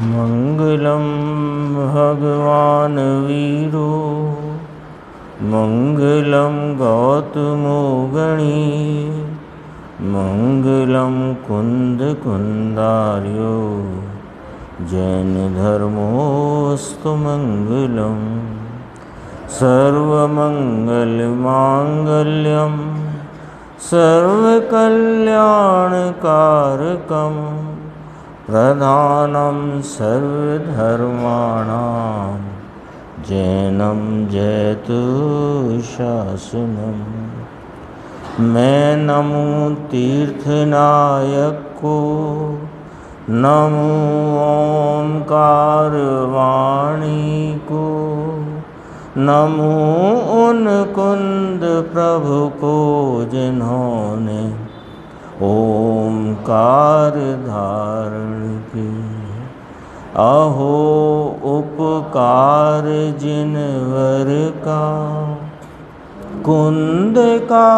मंगलम भगवान वीरो मंगलम गौतमो गणी मंगलम कुंद कुंदार्यो जैन धर्मोस्तु मंगलम सर्वमंगल मांगल्यम सर्वकल्याणकारकम प्रधानम सर्वधर्माणां जैनम जयतु शासनम। मैं नमो तीर्थनायक को, नमो ओंकार वाणी को, नमो उन कुंद प्रभु को जिन्होंने ओंकार धारण की। अहो उपकार जिनवर का, कुंद का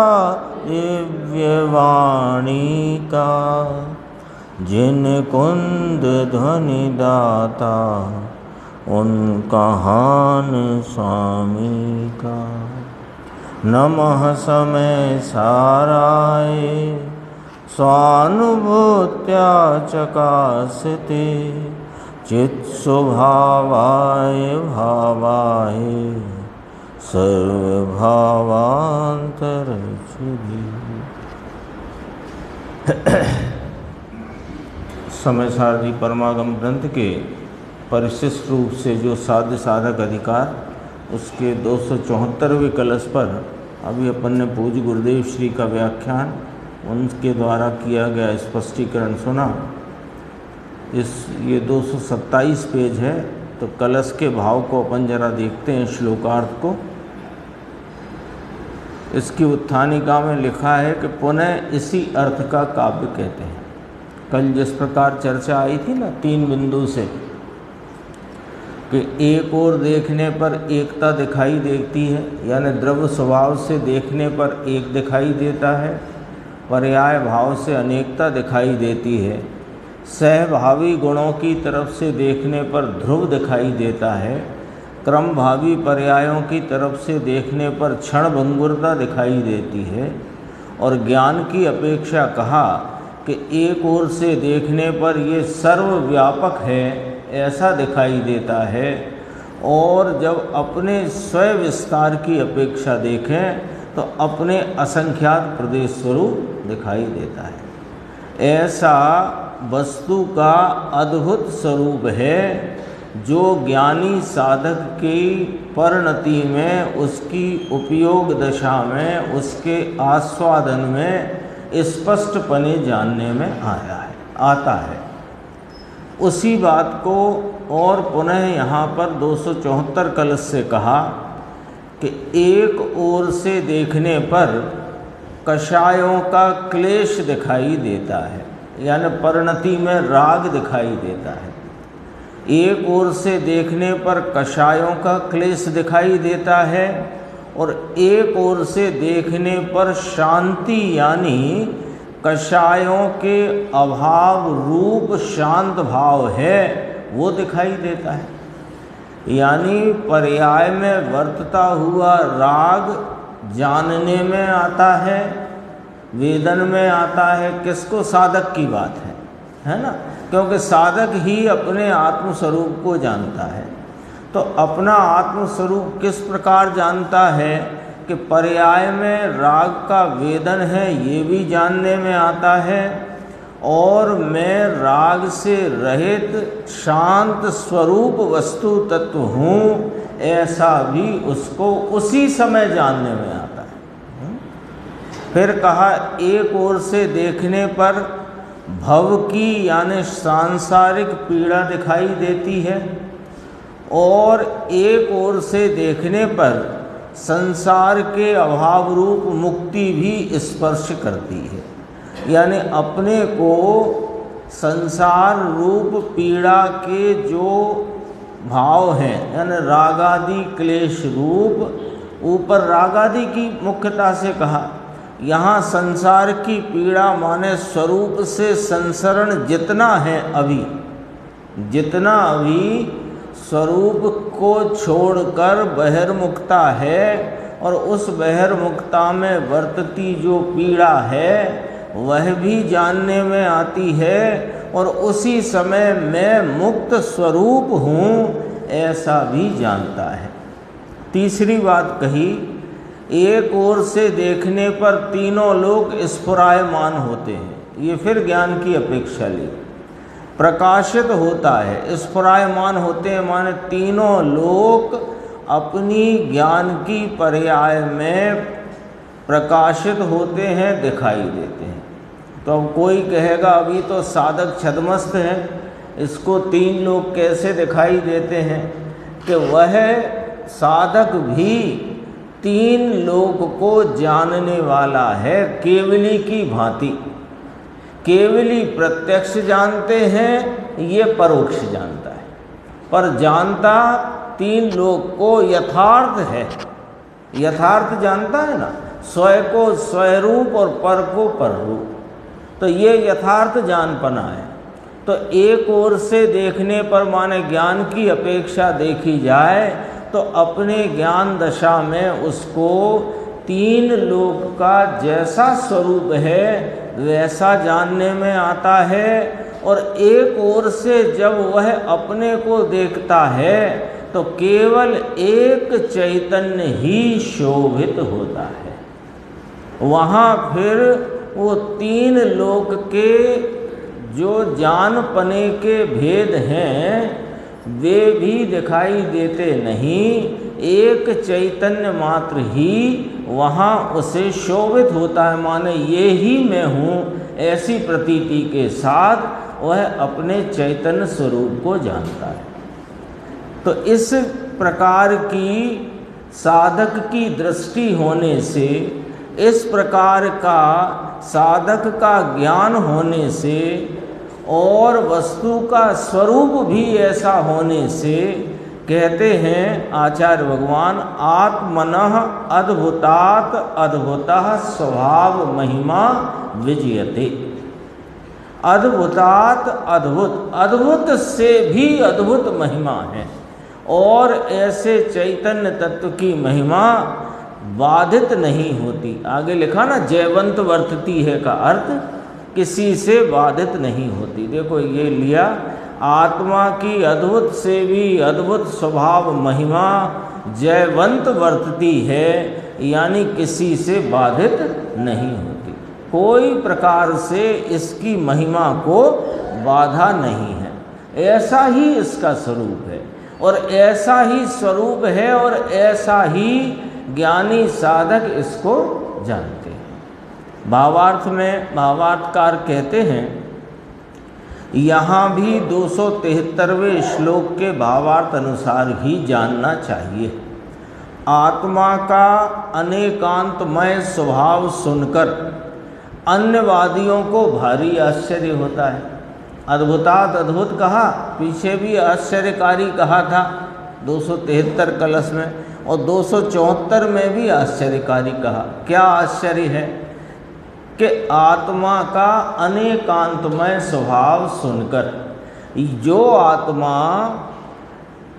दिव्य वाणी का, जिन कुंद ध्वनि दाता उन कहान स्वामी का। नमः समय साराय स्वानुभूत्या चकासते चित्स्वभावाय भावाय सर्वभावांतरच्छिदे। समय सारणी परमागम ग्रंथ के परिशिष्ट रूप से जो साध्य साधक अधिकार, उसके 274वें कलश पर अभी अपन ने पूज्य गुरुदेव श्री का व्याख्यान उनके द्वारा किया गया स्पष्टीकरण सुना। ये 227 पेज है, तो कलश के भाव को अपन जरा देखते हैं, श्लोकार्थ को। इसकी उत्थानिका में लिखा है कि पुनः इसी अर्थ का काव्य कहते हैं। कल जिस प्रकार चर्चा आई थी ना 3 बिंदु से, कि एक ओर देखने पर एकता दिखाई देती है, यानी द्रव्य स्वभाव से देखने पर एक दिखाई देता है, पर्याय भाव से अनेकता दिखाई देती है, सहभावी गुणों की तरफ से देखने पर ध्रुव दिखाई देता है, क्रम भावी पर्यायों की तरफ से देखने पर क्षणभंगुरता दिखाई देती है, और ज्ञान की अपेक्षा कहा कि एक ओर से देखने पर ये सर्वव्यापक है ऐसा दिखाई देता है, और जब अपने स्वयं विस्तार की अपेक्षा देखें तो अपने असंख्यात प्रदेश स्वरूप दिखाई देता है। ऐसा वस्तु का अद्भुत स्वरूप है जो ज्ञानी साधक की परिणति में, उसकी उपयोग दशा में, उसके आस्वादन में स्पष्टपने जानने में आता है। उसी बात को और पुनः यहाँ पर 274 कलश से कहा कि एक ओर से देखने पर कषायों का क्लेश दिखाई देता है, यानी परिणति में राग दिखाई देता है। एक ओर से देखने पर कषायों का क्लेश दिखाई देता है, और एक ओर से देखने पर शांति यानी कषायों के अभाव रूप शांत भाव है वो दिखाई देता है। यानी पर्याय में वर्तता हुआ राग जानने में आता है, वेदन में आता है। किसको? साधक की बात है ना, क्योंकि साधक ही अपने आत्मस्वरूप को जानता है। तो अपना आत्मस्वरूप किस प्रकार जानता है कि पर्याय में राग का वेदन है ये भी जानने में आता है, और मैं राग से रहित शांत स्वरूप वस्तु तत्व हूँ ऐसा भी उसको उसी समय जानने में आता है। फिर कहा एक ओर से देखने पर भव की यानी सांसारिक पीड़ा दिखाई देती है, और एक ओर से देखने पर संसार के अभाव रूप मुक्ति भी स्पर्श करती है। यानी अपने को संसार रूप पीड़ा के जो भाव हैं, यानी रागादि क्लेश रूप, ऊपर रागादि की मुख्यता से कहा, यहाँ संसार की पीड़ा माने स्वरूप से संसरण जितना है अभी, जितना भी स्वरूप को छोड़कर बहिर्मुखता है और उस बहिर्मुखता में वर्तती जो पीड़ा है वह भी जानने में आती है और उसी समय मैं मुक्त स्वरूप हूँ ऐसा भी जानता है। तीसरी बात कही, एक ओर से देखने पर तीनों लोग स्फुरायमान होते हैं। ये फिर ज्ञान की अपेक्षा ली, प्रकाशित होता है, स्फुरायमान होते हैं माने तीनों लोग अपनी ज्ञान की पर्याय में प्रकाशित होते हैं, दिखाई देते हैं। तो अब कोई कहेगा अभी तो साधक छद्मस्त है, इसको तीन लोग कैसे दिखाई देते हैं? कि वह साधक भी तीन लोक को जानने वाला है केवली की भांति। केवली प्रत्यक्ष जानते हैं, ये परोक्ष जानता है, पर जानता तीन लोक को यथार्थ है। यथार्थ जानता है ना, स्वयं को स्वरूप और पर को पररूप, तो ये यथार्थ जानपना है। तो एक ओर से देखने पर माने ज्ञान की अपेक्षा देखी जाए तो अपने ज्ञान दशा में उसको तीन लोक का जैसा स्वरूप है वैसा जानने में आता है। और एक ओर से जब वह अपने को देखता है तो केवल एक चैतन्य ही शोभित होता है। वहाँ फिर वो तीन लोक के जो जानपने के भेद हैं वे भी दिखाई देते नहीं, एक चैतन्य मात्र ही वहाँ उसे शोभित होता है। माने ये ही मैं हूँ ऐसी प्रतीति के साथ वह अपने चैतन्य स्वरूप को जानता है। तो इस प्रकार की साधक की दृष्टि होने से, इस प्रकार का साधक का ज्ञान होने से और वस्तु का स्वरूप भी ऐसा होने से कहते हैं आचार्य भगवान, आत्मनः अद्भुतात् अद्भुतः स्वभाव महिमा विजयते। अद्भुतात् अद्भुत, अद्भुत से भी अद्भुत महिमा है। और ऐसे चैतन्य तत्व की महिमा बाधित नहीं होती। आगे लिखा ना, जयवंत वर्तती है का अर्थ किसी से बाधित नहीं होती। देखो ये लिया, आत्मा की अद्भुत से भी अद्भुत स्वभाव महिमा जयवंत वर्तती है, यानी किसी से बाधित नहीं होती। कोई प्रकार से इसकी महिमा को बाधा नहीं है। ऐसा ही इसका स्वरूप है और ऐसा ही स्वरूप है और ऐसा ही ज्ञानी साधक इसको जानते हैं। भावार्थ में भावार्थकार कहते हैं, यहाँ भी 273वें श्लोक के भावार्थ अनुसार ही जानना चाहिए। आत्मा का अनेकांतमय स्वभाव सुनकर अन्यवादियों को भारी आश्चर्य होता है। अद्भुतात् अद्भुत कहा, पीछे भी आश्चर्यकारी कहा था 273 कलश में, और 274 में भी आश्चर्यकारी कहा। क्या आश्चर्य है कि आत्मा का अनेकांतमय स्वभाव सुनकर, जो आत्मा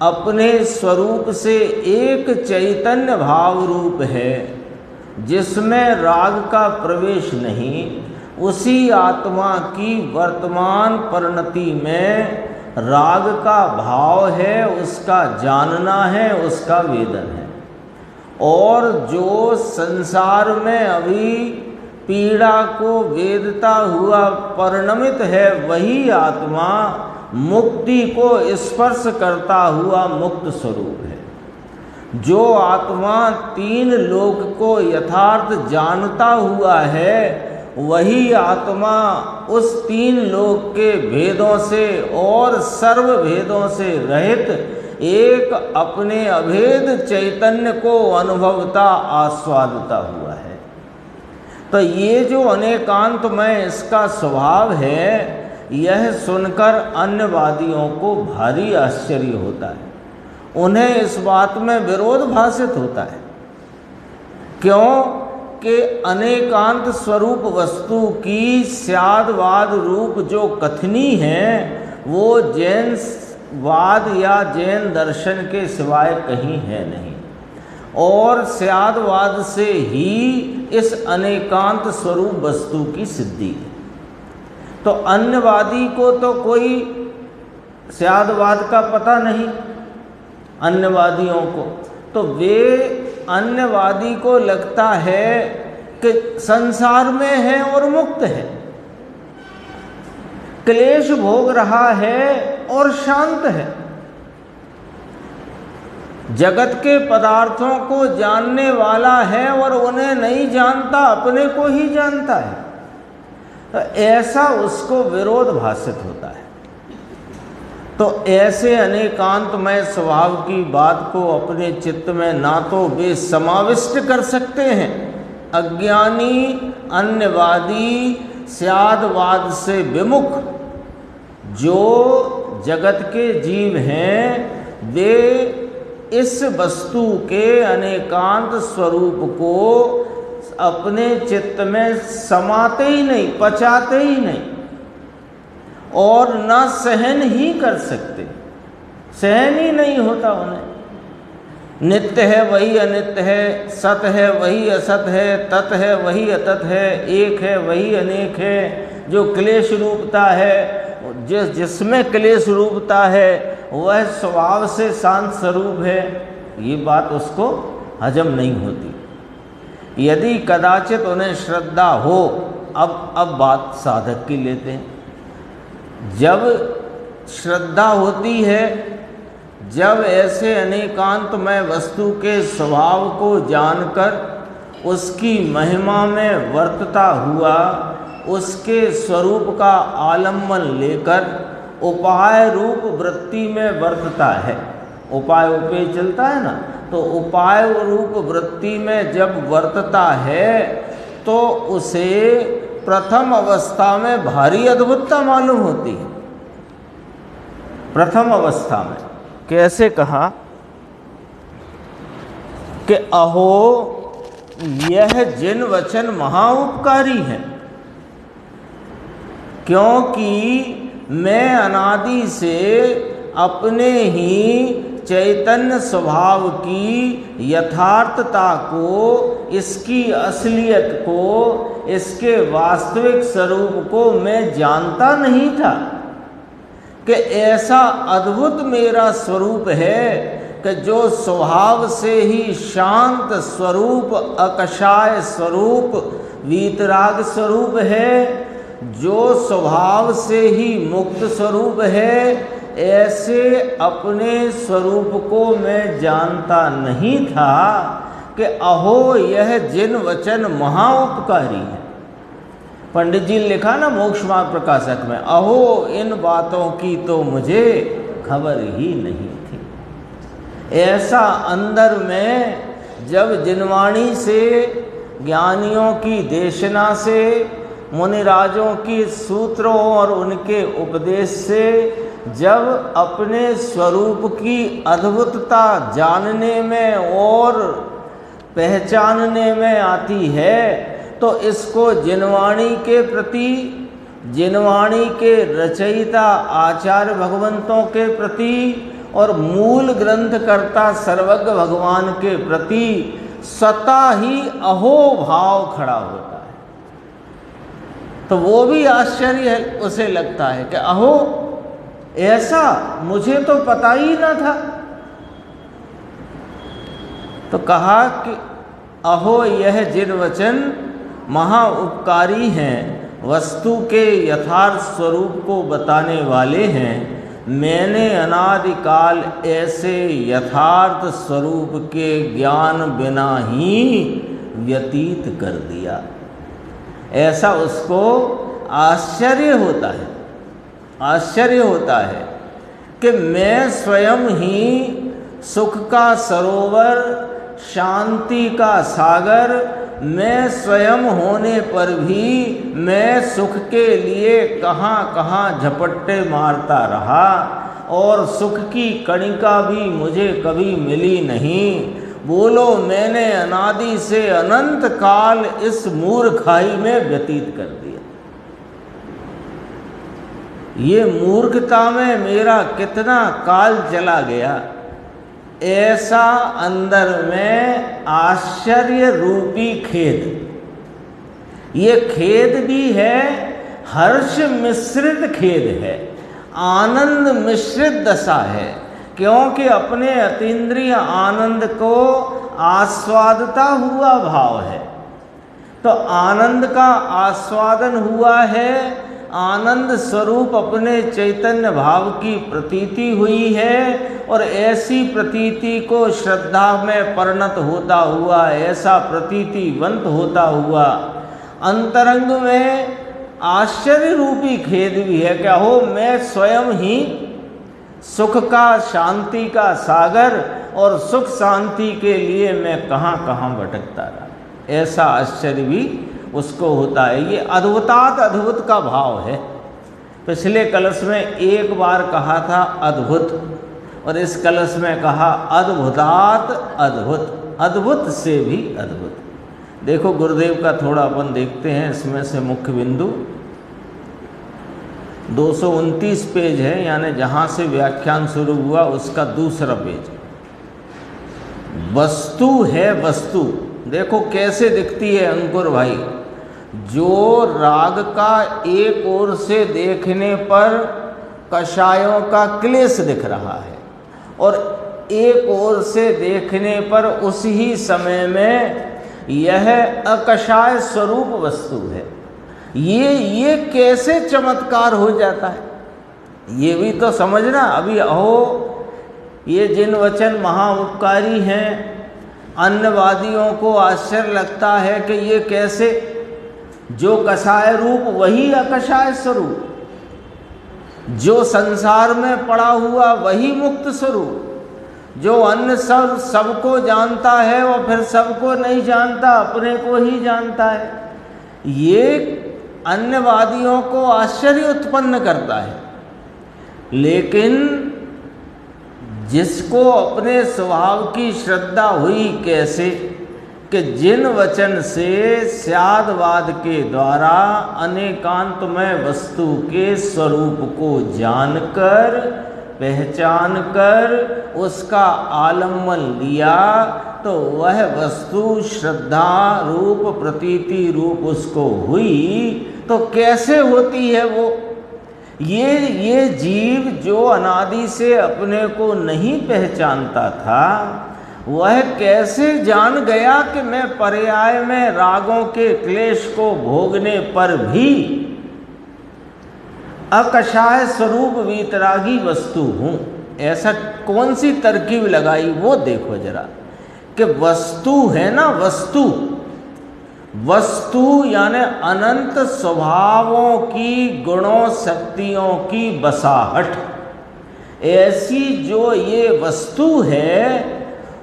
अपने स्वरूप से एक चैतन्य भाव रूप है जिसमें राग का प्रवेश नहीं, उसी आत्मा की वर्तमान परिणति में राग का भाव है, उसका जानना है, उसका वेदन है। और जो संसार में अभी पीड़ा को वेदता हुआ परिणमित है, वही आत्मा मुक्ति को स्पर्श करता हुआ मुक्त स्वरूप है। जो आत्मा तीन लोक को यथार्थ जानता हुआ है, वही आत्मा उस तीन लोक के भेदों से और सर्व भेदों से रहित एक अपने अभेद चैतन्य को अनुभवता आस्वादता हुआ है। तो ये जो अनेकांतमय इसका स्वभाव है, यह सुनकर अन्यवादियों को भारी आश्चर्य होता है। उन्हें इस बात में विरोध भासित होता है। क्यों कि अनेकांत स्वरूप वस्तु की स्यादवाद रूप जो कथनी है, वो जैनवाद या जैन दर्शन के सिवाय कहीं है नहीं, और स्यादवाद से ही इस अनेकांत स्वरूप वस्तु की सिद्धि है। तो अन्यवादी को तो कोई स्यादवाद का पता नहीं, अन्यवादियों को तो वे अन्यवादी को लगता है कि संसार में है और मुक्त है, क्लेश भोग रहा है और शांत है, जगत के पदार्थों को जानने वाला है और उन्हें नहीं जानता, अपने को ही जानता है। तो ऐसा उसको विरोध भासित होता है। तो ऐसे अनेकांतमय स्वभाव की बात को अपने चित्त में ना तो वे समाविष्ट कर सकते हैं, अज्ञानी अन्यवादी स्यादवाद से विमुख जो जगत के जीव हैं, वे इस वस्तु के अनेकांत स्वरूप को अपने चित्त में समाते ही नहीं, पचाते ही नहीं और न सहन ही कर सकते, सहन ही नहीं होता उन्हें। नित्य है वही अनित्य है, सत है वही असत है, तत् है वही अतत है, एक है वही अनेक है। जो क्लेश रूपता है, जिसमें क्लेश रूपता है, वह स्वभाव से शांत स्वरूप है। ये बात उसको हजम नहीं होती। यदि कदाचित उन्हें श्रद्धा हो, अब बात साधक की लेते हैं। जब श्रद्धा होती है, जब ऐसे अनेकांतमय वस्तु के स्वभाव को जानकर उसकी महिमा में वर्तता हुआ, उसके स्वरूप का आलम्बन लेकर उपाय रूप वृत्ति में वर्तता है। उपाय उपेय चलता है ना, तो उपाय रूप वृत्ति में जब वर्तता है तो उसे प्रथम अवस्था में भारी अद्भुतता मालूम होती है। प्रथम अवस्था में कैसे कहा कि अहो यह जिन वचन महाउपकारी है, क्योंकि मैं अनादि से अपने ही चैतन्य स्वभाव की यथार्थता को, इसकी असलियत को, इसके वास्तविक स्वरूप को मैं जानता नहीं था कि ऐसा अद्भुत मेरा स्वरूप है कि जो स्वभाव से ही शांत स्वरूप, अकषाय स्वरूप, वीतराग स्वरूप है, जो स्वभाव से ही मुक्त स्वरूप है, ऐसे अपने स्वरूप को मैं जानता नहीं था कि अहो यह जिन वचन महाउपकारी है। पंडित जी ने लिखा ना मोक्ष मार्ग प्रकाशक में, अहो इन बातों की तो मुझे खबर ही नहीं थी। ऐसा अंदर में जब जिनवाणी से, ज्ञानियों की देशना से, मुनिराजों की सूत्रों और उनके उपदेश से जब अपने स्वरूप की अद्भुतता जानने में और पहचानने में आती है, तो इसको जिनवाणी के प्रति, जिनवाणी के रचयिता आचार्य भगवंतों के प्रति और मूल ग्रंथकर्ता सर्वज्ञ भगवान के प्रति स्वतः ही अहो भाव खड़ा होता है। तो वो भी आश्चर्य है, उसे लगता है कि अहो ऐसा मुझे तो पता ही ना था। तो कहा कि अहो यह जिन वचन महाउपकारी हैं, वस्तु के यथार्थ स्वरूप को बताने वाले हैं, मैंने अनादिकाल ऐसे यथार्थ स्वरूप के ज्ञान बिना ही व्यतीत कर दिया। ऐसा उसको आश्चर्य होता है, आश्चर्य होता है कि मैं स्वयं ही सुख का सरोवर, शांति का सागर, मैं स्वयं होने पर भी मैं सुख के लिए कहाँ कहाँ झपट्टे मारता रहा और सुख की कणिका भी मुझे कभी मिली नहीं। बोलो मैंने अनादि से अनंत काल इस मूर्खाई में व्यतीत कर दिया। ये मूर्खता में मेरा कितना काल चला गया, ऐसा अंदर में आश्चर्य रूपी खेद। ये खेद भी है, हर्ष मिश्रित खेद है, आनंद मिश्रित दशा है, क्योंकि अपने अतीन्द्रिय आनंद को आस्वादता हुआ भाव है। तो आनंद का आस्वादन हुआ है, आनंद स्वरूप अपने चैतन्य भाव की प्रतीति हुई है, और ऐसी प्रतीति को श्रद्धा में परिणत होता हुआ, ऐसा प्रतीतिवंत होता हुआ अंतरंग में आश्चर्य रूपी खेद भी है। क्या हो, मैं स्वयं ही सुख का, शांति का सागर, और सुख शांति के लिए मैं कहाँ कहाँ भटकता रहा, ऐसा आश्चर्य भी उसको होता है। ये अद्भुतात अद्भुत का भाव है। पिछले कलश में एक बार कहा था अद्भुत, और इस कलश में कहा अद्भुतात अद्भुत, अद्भुत से भी अद्भुत। देखो गुरुदेव का थोड़ा अपन देखते हैं, इसमें से मुख्य बिंदु 229 पेज है, यानी जहाँ से व्याख्यान शुरू हुआ उसका दूसरा पेज। वस्तु है वस्तु, देखो कैसे दिखती है अंकुर भाई। जो राग का एक ओर से देखने पर कषायों का क्लेश दिख रहा है, और एक ओर से देखने पर उस ही समय में यह अकषाय स्वरूप वस्तु है। ये कैसे चमत्कार हो जाता है, ये भी तो समझना। अभी अहो, ये जिन वचन महाउपकारी हैं, अन्यवादियों को आश्चर्य लगता है कि ये कैसे, जो कषाय रूप वही अकषाय स्वरूप, जो संसार में पड़ा हुआ वही मुक्त स्वरूप, जो अन्य सबको जानता है और फिर सबको नहीं जानता, अपने को ही जानता है। ये अन्यवादियों को आश्चर्य उत्पन्न करता है। लेकिन जिसको अपने स्वभाव की श्रद्धा हुई कैसे, कि जिन वचन से स्यादवाद के द्वारा अनेकांत में वस्तु के स्वरूप को जानकर, पहचान कर उसका आलम्बन लिया, तो वह वस्तु श्रद्धा रूप, प्रतीति रूप उसको हुई। तो कैसे होती है वो? ये जीव जो अनादि से अपने को नहीं पहचानता था, वह कैसे जान गया कि मैं पर्याय में रागों के क्लेश को भोगने पर भी अकषाय स्वरूप वीतरागी वस्तु हूँ? ऐसा कौन सी तरकीब लगाई वो देखो जरा, कि वस्तु है ना, वस्तु यानी अनंत स्वभावों की, गुणों शक्तियों की बसाहट। ऐसी जो ये वस्तु है,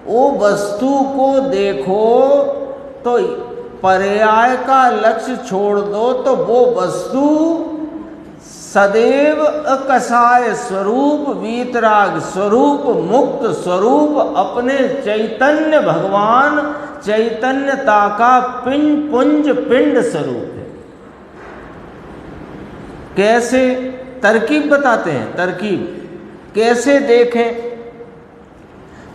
वो वस्तु को देखो तो पर्याय का लक्ष्य छोड़ दो, तो वो वस्तु सदैव अकषाय स्वरूप, वीतराग स्वरूप, मुक्त स्वरूप, अपने चैतन्य भगवान चैतन्यता का पुंज पिंड स्वरूप है। कैसे? तरकीब बताते हैं, तरकीब कैसे देखें।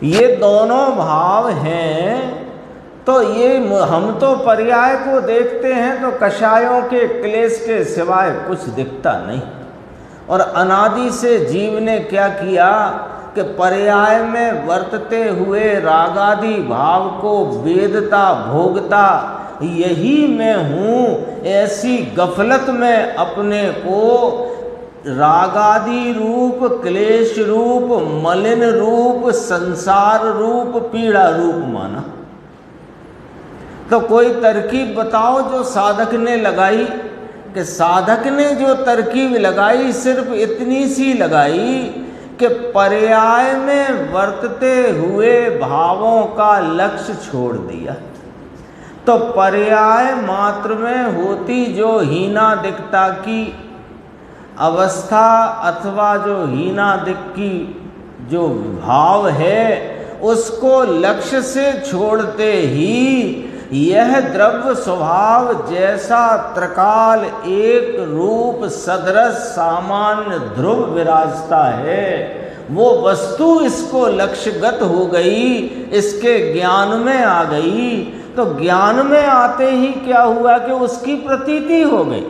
ये दोनों भाव हैं, तो ये हम तो पर्याय को देखते हैं तो कषायों के क्लेश के सिवाय कुछ दिखता नहीं। और अनादि से जीव ने क्या किया कि पर्याय में वर्तते हुए रागादि भाव को वेदता, भोगता, यही मैं हूँ, ऐसी गफलत में अपने को रागादि रूप, क्लेश रूप, मलिन रूप, संसार रूप, पीड़ा रूप माना। तो कोई तरकीब बताओ जो साधक ने लगाई, कि साधक ने जो तरकीब लगाई सिर्फ इतनी सी लगाई कि पर्याय में वर्तते हुए भावों का लक्ष्य छोड़ दिया। तो पर्याय मात्र में होती जो हीनादिकता की अवस्था, अथवा जो हीनादिक की जो भाव है, उसको लक्ष्य से छोड़ते ही यह द्रव्य स्वभाव जैसा त्रिकाल एक रूप सदृश सामान्य ध्रुव विराजता है, वो वस्तु इसको लक्ष्यगत हो गई, इसके ज्ञान में आ गई, तो ज्ञान में आते ही क्या हुआ कि उसकी प्रतीति हो गई,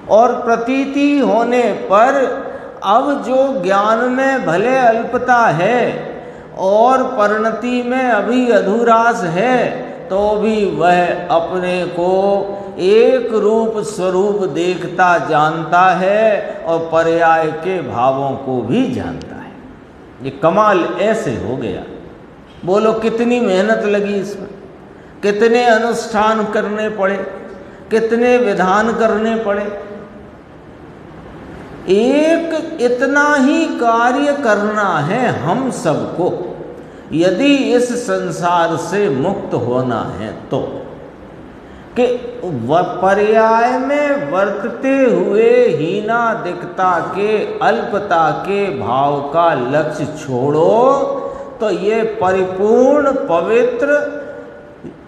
और प्रतीति होने पर अब जो ज्ञान में भले अल्पता है और परिणति में अभी अधूरास है, तो भी वह अपने को एक रूप स्वरूप देखता जानता है और पर्याय के भावों को भी जानता है। ये कमाल ऐसे हो गया। बोलो कितनी मेहनत लगी इसमें, कितने अनुष्ठान करने पड़े, कितने विधान करने पड़े। एक इतना ही कार्य करना है हम सबको, यदि इस संसार से मुक्त होना है तो, कि पर्याय में वर्तते हुए हीनादिकता के अल्पता के भाव का लक्ष्य छोड़ो, तो ये परिपूर्ण पवित्र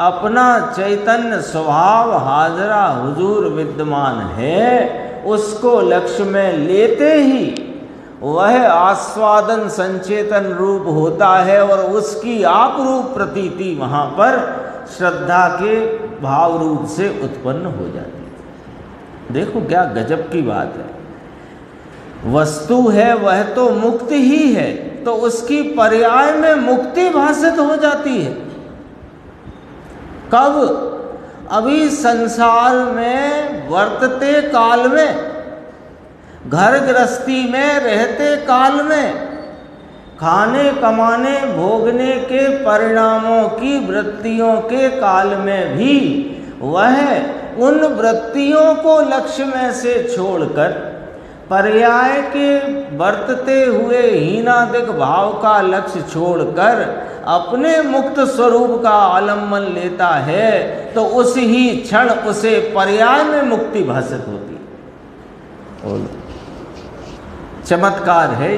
अपना चैतन्य स्वभाव हाजरा हुजूर विद्यमान है, उसको लक्ष्य में लेते ही वह आस्वादन संचेतन रूप होता है और उसकी आप रूप प्रतीति वहाँ पर श्रद्धा के भाव रूप से उत्पन्न हो जाती है। देखो क्या गजब की बात है। वस्तु है वह तो मुक्त ही है, तो उसकी पर्याय में मुक्ति भाषित हो जाती है। कब? अभी संसार में वर्तते काल में, घर गृहस्थी में रहते काल में, खाने कमाने भोगने के परिणामों की वृत्तियों के काल में भी वह उन वृत्तियों को लक्ष्य में से छोड़कर पर्याय के वर्तते हुए हीनादिक भाव का लक्ष्य छोड़कर अपने मुक्त स्वरूप का आलम्बन लेता है, तो उस ही क्षण उसे पर्याय में मुक्ति भाषित होती है। चमत्कार है,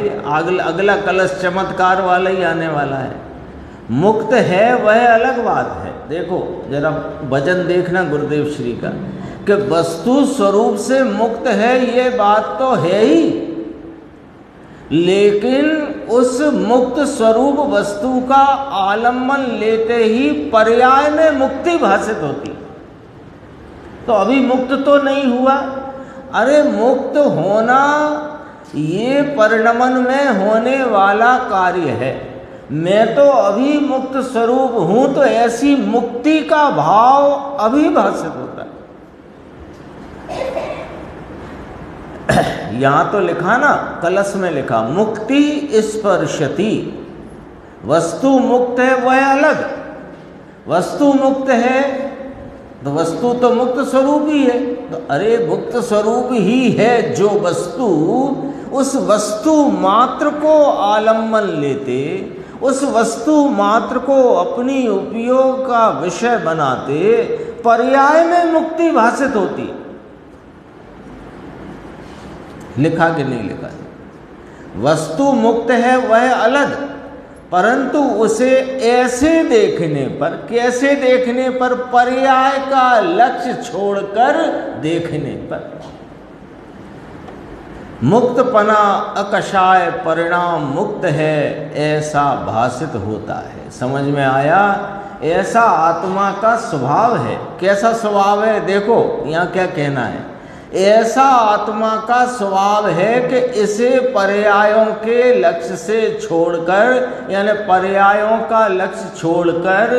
अगला कलश चमत्कार वाला ही आने वाला है। मुक्त है वह अलग बात है। देखो जरा भजन देखना गुरुदेव श्री का, कि वस्तु स्वरूप से मुक्त है ये बात तो है ही, लेकिन उस मुक्त स्वरूप वस्तु का आलम्बन लेते ही पर्याय में मुक्ति भाषित होती। तो अभी मुक्त तो नहीं हुआ। अरे मुक्त होना ये परिणमन में होने वाला कार्य है। मैं तो अभी मुक्त स्वरूप हूं, तो ऐसी मुक्ति का भाव अभी भाषित होता है। यहां तो लिखा ना, कलश में लिखा मुक्ति स्पर्शति। वस्तु मुक्त है वह अलग, वस्तु मुक्त है तो वस्तु तो मुक्त स्वरूप ही है। तो अरे मुक्त स्वरूप ही है जो वस्तु, उस वस्तु मात्र को आलम्बन लेते, उस वस्तु मात्र को अपनी उपयोग का विषय बनाते पर्याय में मुक्ति भाषित होती। लिखा कि नहीं लिखा? वस्तु मुक्त है वह अलग, परंतु उसे ऐसे देखने पर, कैसे देखने पर? पर्याय का लक्ष्य छोड़कर देखने पर। मुक्तपना अकषाय परिणाम मुक्त है ऐसा भाषित होता है। समझ में आया? ऐसा आत्मा का स्वभाव है। कैसा स्वभाव है? देखो यहाँ क्या कहना है। ऐसा आत्मा का स्वभाव है कि इसे पर्यायों के लक्ष्य से छोड़कर, यानी पर्यायों का लक्ष्य छोड़कर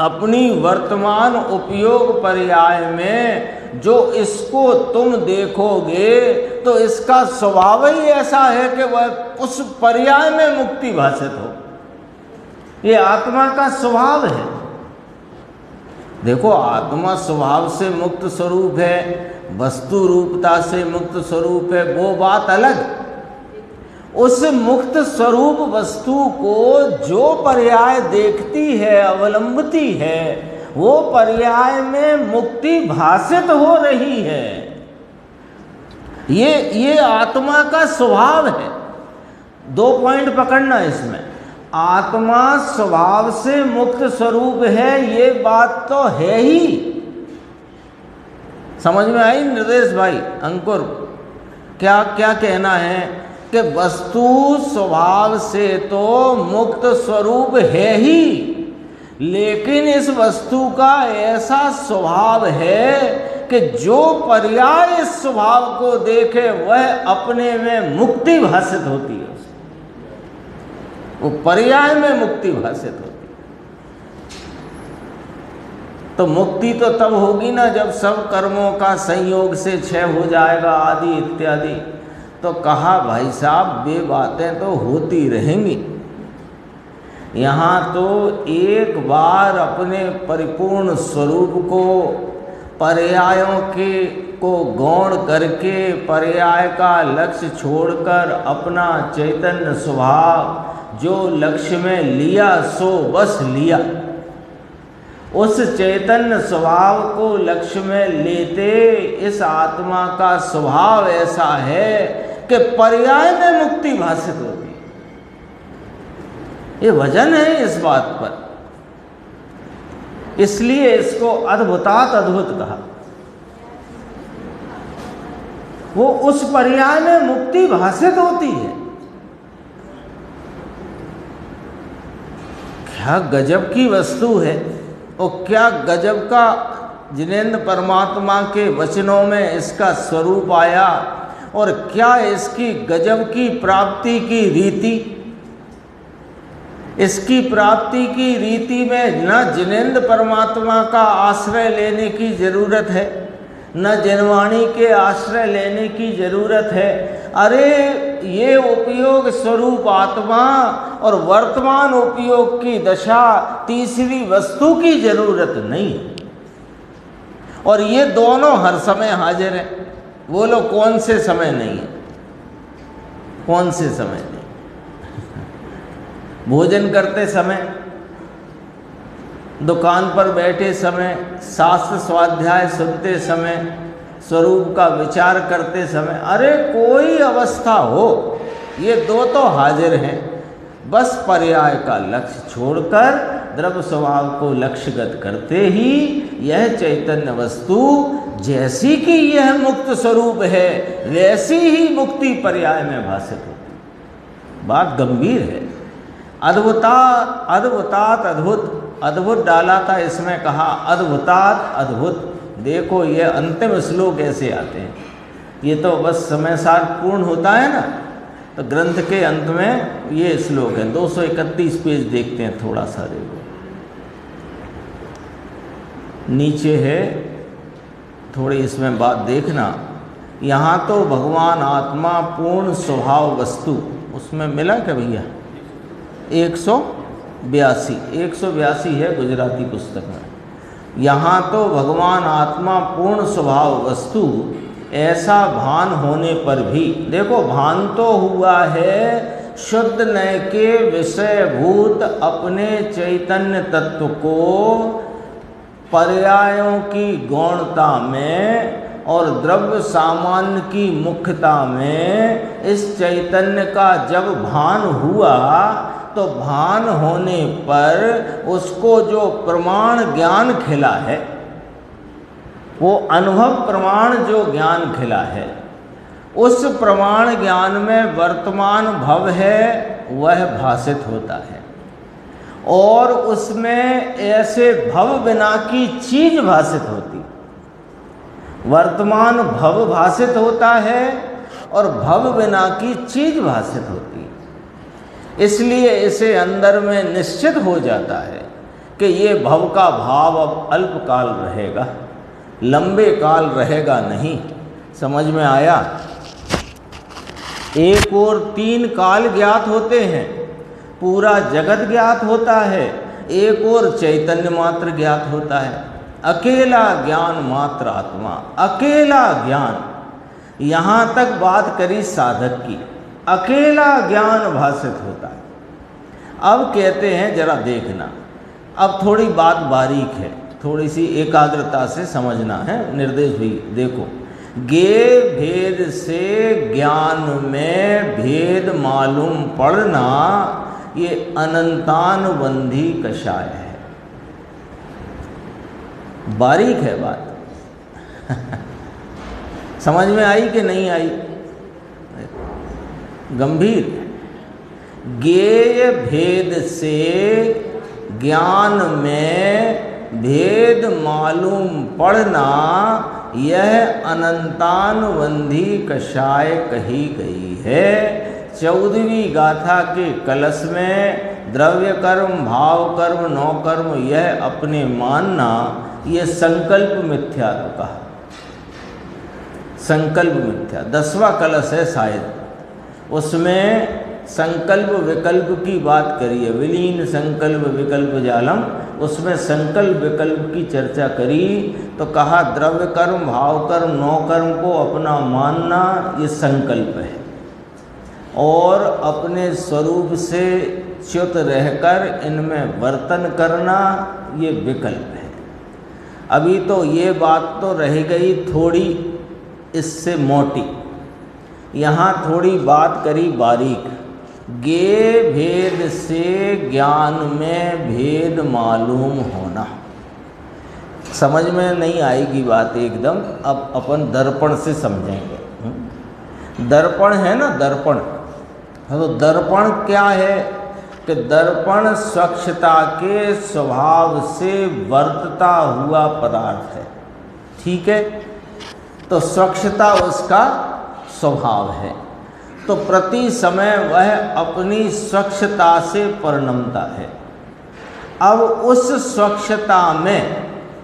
अपनी वर्तमान उपयोग पर्याय में जो इसको तुम देखोगे, तो इसका स्वभाव ही ऐसा है कि वह उस पर्याय में मुक्ति भाषित हो। ये आत्मा का स्वभाव है। देखो आत्मा स्वभाव से मुक्त स्वरूप है, वस्तु रूपता से मुक्त स्वरूप है, वो बात अलग। उस मुक्त स्वरूप वस्तु को जो पर्याय देखती है, अवलंबती है, वो पर्याय में मुक्ति भाषित हो रही है। ये आत्मा का स्वभाव है। 2 पॉइंट पकड़ना इसमें। आत्मा स्वभाव से मुक्त स्वरूप है, ये बात तो है ही। समझ में आई निर्देश भाई? अंकुर क्या क्या कहना है कि वस्तु स्वभाव से तो मुक्त स्वरूप है ही, लेकिन इस वस्तु का ऐसा स्वभाव है कि जो पर्याय इस स्वभाव को देखे वह अपने में मुक्ति भाषित होती है, वो पर्याय में मुक्ति भाषित होती है। तो मुक्ति तो तब होगी ना जब सब कर्मों का संयोग से क्षय हो जाएगा आदि इत्यादि। तो कहा भाई साहब वे बातें तो होती रहेंगी, यहाँ तो एक बार अपने परिपूर्ण स्वरूप को पर्यायों के को गौण करके पर्याय का लक्ष्य छोड़कर अपना चैतन्य स्वभाव जो लक्ष्य में लिया सो बस लिया, उस चैतन्य स्वभाव को लक्ष्य में लेते इस आत्मा का स्वभाव ऐसा है कि पर्याय में मुक्ति भाषित होती है। ये वजन है इस बात पर, इसलिए इसको अद्भुतात अद्भुत कहा। वो उस पर्याय में मुक्ति भाषित होती है। क्या गजब की वस्तु है, और क्या गजब का जिनेंद्र परमात्मा के वचनों में इसका स्वरूप आया, और क्या इसकी गजब की प्राप्ति की रीति। इसकी प्राप्ति की रीति में न जिनेंद्र परमात्मा का आश्रय लेने की जरूरत है, न जनवाणी के आश्रय लेने की जरूरत है। अरे ये उपयोग स्वरूप आत्मा और वर्तमान उपयोग की दशा तीसरी वस्तु की जरूरत नहीं है, और ये दोनों हर समय हाजिर हैं। बोलो कौन से समय नहीं है? कौन से समय नहीं? भोजन करते समय, दुकान पर बैठे समय, शास्त्र स्वाध्याय सुनते समय, स्वरूप का विचार करते समय, अरे कोई अवस्था हो ये दो तो हाजिर हैं। बस पर्याय का लक्ष्य छोड़कर द्रव्य स्वभाव को लक्ष्यगत करते ही यह चैतन्य वस्तु जैसी कि यह मुक्त स्वरूप है वैसी ही मुक्ति पर्याय में भाषित होती। बात गंभीर है। अद्भुतात अद्भुत, अद्भुत डाला था इसमें, कहा अद्भुतात अद्भुत। देखो ये अंतिम श्लोक ऐसे आते हैं, ये तो बस समय सार पूर्ण होता है ना, तो ग्रंथ के अंत में ये श्लोक है। 231 पेज देखते हैं, थोड़ा सा देखो, नीचे है, थोड़ी इसमें बात देखना। यहाँ तो भगवान आत्मा पूर्ण स्वभाव वस्तु, उसमें मिला क्या भैया? 182 है गुजराती पुस्तक में। यहाँ तो भगवान आत्मा पूर्ण स्वभाव वस्तु ऐसा भान होने पर भी, देखो भान तो हुआ है शुद्ध नय के विषयभूत अपने चैतन्य तत्व को पर्यायों की गौणता में और द्रव्य सामान्य की मुख्यता में इस चैतन्य का जब भान हुआ, तो भान होने पर उसको जो प्रमाण ज्ञान खिला है, वो अनुभव प्रमाण जो ज्ञान खिला है, उस प्रमाण ज्ञान में वर्तमान भव है वह भाषित होता है, और उसमें ऐसे भव बिना की चीज भाषित होती। वर्तमान भव भाषित होता है और भव बिना की चीज भाषित होती है। इसलिए इसे अंदर में निश्चित हो जाता है कि ये भव का भाव अब अल्पकाल रहेगा, लंबे काल रहेगा नहीं। समझ में आया? एक और 3 काल ज्ञात होते हैं, पूरा जगत ज्ञात होता है, एक और चैतन्य मात्र ज्ञात होता है। अकेला ज्ञान मात्र आत्मा, अकेला ज्ञान। यहाँ तक बात करी साधक की, अकेला ज्ञान भाषित होता है। अब कहते हैं जरा देखना, अब थोड़ी बात बारीक है, थोड़ी सी एकाग्रता से समझना है। निर्देश भी देखो, गे भेद से ज्ञान में भेद मालूम पड़ना, ये अनंतानुबंधी कषाय है। बारीक है बात। समझ में आई कि नहीं आई? गंभीर। ज्ञेय भेद से ज्ञान में भेद मालूम पड़ना, यह अनंतानुबंधी कषाय कही गई है। 14वीं गाथा के कलश में द्रव्य कर्म, भाव कर्म, नौ कर्म यह अपने मानना, यह संकल्प मिथ्यात्व का, संकल्प मिथ्या। 10वां कलश है शायद, उसमें संकल्प विकल्प की बात करिए, विलीन संकल्प विकल्प जालम, उसमें संकल्प विकल्प की चर्चा करी तो कहा द्रव्य कर्म, भाव कर्म, नौ कर्म को अपना मानना ये संकल्प है, और अपने स्वरूप से च्युत रहकर इनमें वर्तन करना ये विकल्प है। अभी तो ये बात तो रह गई थोड़ी इससे मोटी, यहाँ थोड़ी बात करी बारीक। ज्ञेय भेद से ज्ञान में भेद मालूम होना। समझ में नहीं आएगी बात एकदम, अब अपन दर्पण से समझेंगे। दर्पण है ना, दर्पण। तो दर्पण क्या है कि दर्पण स्वच्छता के स्वभाव से वर्तता हुआ पदार्थ है, ठीक है। तो स्वच्छता उसका स्वभाव है, तो प्रति समय वह अपनी स्वच्छता से परिणमता है। अब उस स्वच्छता में,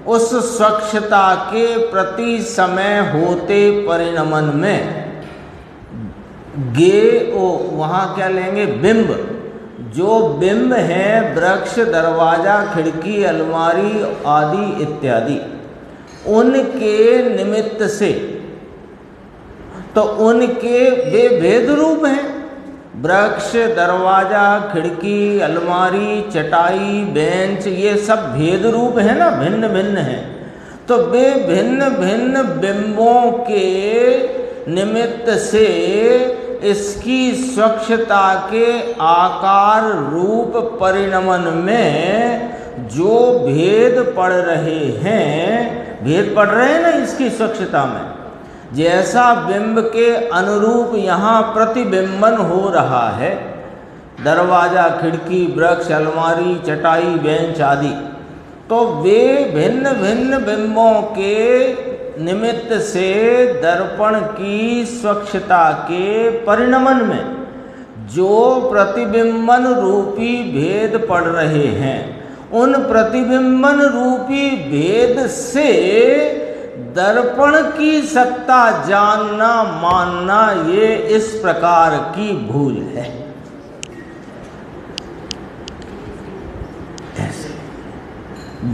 उस स्वच्छता के प्रति समय होते परिणमन में वहाँ क्या लेंगे, बिंब। जो बिंब हैं वृक्ष, दरवाजा, खिड़की, अलमारी आदि इत्यादि, उनके निमित्त से, तो उनके वे भेद रूप हैं। वृक्ष, दरवाजा, खिड़की, अलमारी, चटाई, बेंच, ये सब भेद रूप है ना, भिन्न भिन्न हैं। तो वे भिन्न भिन्न बिंबों के निमित्त से इसकी स्वच्छता के आकार रूप परिणमन में जो भेद पड़ रहे हैं, भेद पड़ रहे हैं ना इसकी स्वच्छता में, जैसा बिंब के अनुरूप यहाँ प्रतिबिंबन हो रहा है, दरवाजा, खिड़की, वृक्ष, अलमारी, चटाई, बेंच आदि, तो वे भिन्न भिन्न बिंबों के निमित्त से दर्पण की स्वच्छता के परिणमन में जो प्रतिबिंबन रूपी भेद पड़ रहे हैं, उन प्रतिबिंबन रूपी भेद से दर्पण की सत्ता जानना मानना, ये इस प्रकार की भूल है। ऐसे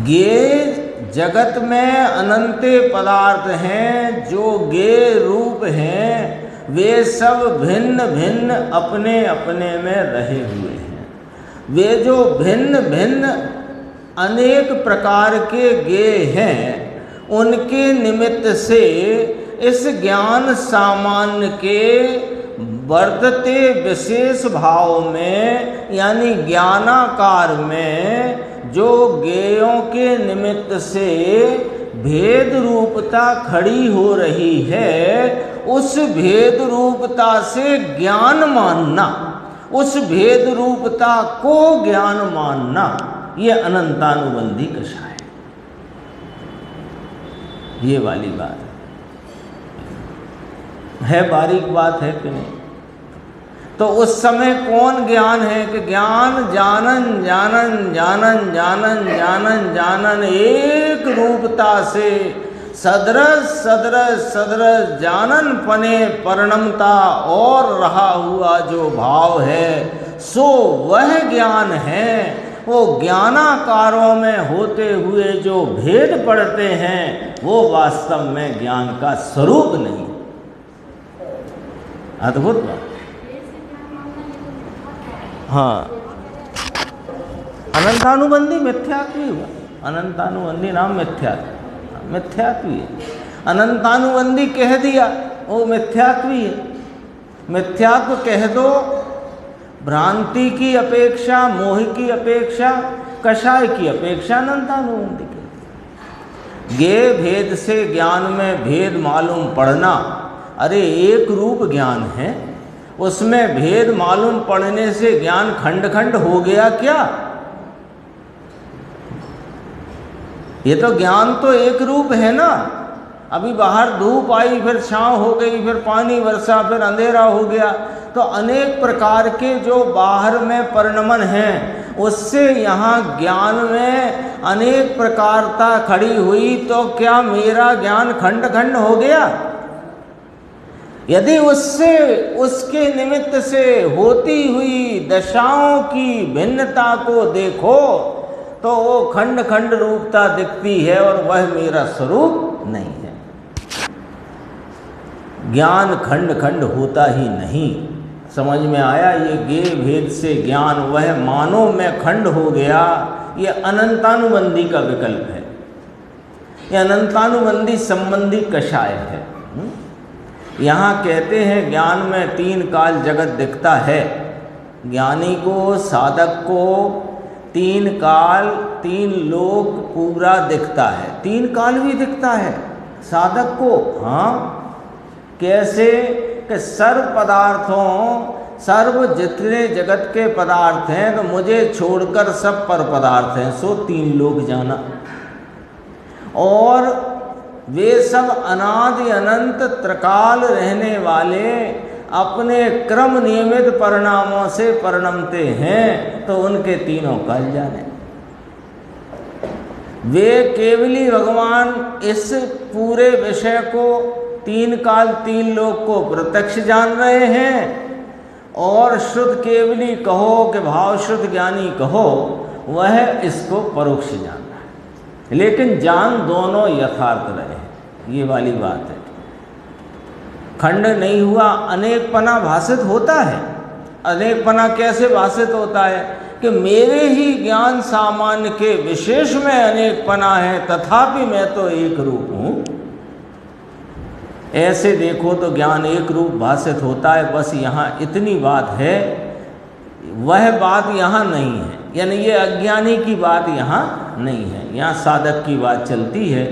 ज्ञेय जगत में अनंत पदार्थ हैं, जो ज्ञेय रूप हैं, वे सब भिन्न भिन्न अपने अपने में रहे हुए हैं। वे जो भिन्न भिन्न अनेक प्रकार के ज्ञेय हैं, उनके निमित्त से इस ज्ञान सामान्य के वर्तते विशेष भाव में, यानी ज्ञानाकार में जो ज्ञेयों के निमित्त से भेद रूपता खड़ी हो रही है, उस भेद रूपता से ज्ञान मानना, उस भेद रूपता को ज्ञान मानना, ये अनंतानुबंधी कषाय ये वाली बात है। बारीक बात है कि नहीं? तो उस समय कौन ज्ञान है कि ज्ञान जानन जानन जानन जानन जानन जानन एक रूपता से सदरस सदरस सदरस जानन पने परिणमता और रहा हुआ जो भाव है, सो वह ज्ञान है। वो ज्ञानाकारों में होते हुए जो भेद पड़ते हैं, वो वास्तव में ज्ञान का स्वरूप नहीं। अद्भुत बात। हाँ, अनंतानुबंधी मिथ्यात्वी हुआ। अनंतानुबंधी नाम मिथ्यात्वी है। अनंतानुबंधी कह दिया वो मिथ्यात्वी है। मिथ्यात्व कह दो भ्रांति की अपेक्षा, मोह की अपेक्षा, कषाय की अपेक्षा अनंतानुबंधी कहते हैं। गे भेद से ज्ञान में भेद मालूम पड़ना, अरे एक रूप ज्ञान है, उसमें भेद मालूम पड़ने से ज्ञान खंड खंड हो गया क्या? ये तो ज्ञान तो एक रूप है ना। अभी बाहर धूप आई, फिर छांव हो गई, फिर पानी बरसा, फिर अंधेरा हो गया, तो अनेक प्रकार के जो बाहर में परिणमन हैं, उससे यहाँ ज्ञान में अनेक प्रकारता खड़ी हुई, तो क्या मेरा ज्ञान खंड खंड हो गया? यदि उससे, उसके निमित्त से होती हुई दशाओं की भिन्नता को देखो तो वो खंड खंड रूपता दिखती है और वह मेरा स्वरूप नहीं है। ज्ञान खंड खंड होता ही नहीं। समझ में आया? ये गे भेद से ज्ञान वह मानो में खंड हो गया, ये अनंतानुबंधी का विकल्प है, ये अनंतानुबंधी संबंधी कषाय है। यहाँ कहते हैं ज्ञान में तीन काल जगत दिखता है। ज्ञानी को, साधक को तीन काल, तीन लोक पूरा दिखता है। तीन काल भी दिखता है साधक को। हाँ, कैसे? कि सर्व पदार्थों, सर्व जितने जगत के पदार्थ हैं, तो मुझे छोड़कर सब पर पदार्थ हैं, सो तीन लोक जाना। और वे सब अनादि अनंत त्रिकाल रहने वाले अपने क्रम नियमित परिणामों से परिणमते हैं, तो उनके तीनों काल जाने। वे केवली भगवान इस पूरे विषय को, तीन काल तीन लोक को प्रत्यक्ष जान रहे हैं, और शुद्ध केवली कहो कि भाव शुद्ध ज्ञानी कहो, वह इसको परोक्ष जान रहा है। लेकिन जान दोनों यथार्थ रहे हैं, ये वाली बात है। खंड नहीं हुआ, अनेकपना भाषित होता है। अनेकपना कैसे भाषित होता है? कि मेरे ही ज्ञान सामान्य के विशेष में अनेकपना है, तथापि मैं तो एक रूप हूँ। ऐसे देखो तो ज्ञान एक रूप भाषित होता है। बस यहाँ इतनी बात है, वह बात यहाँ नहीं है, यानी ये अज्ञानी की बात यहाँ नहीं है, यहाँ साधक की बात चलती है।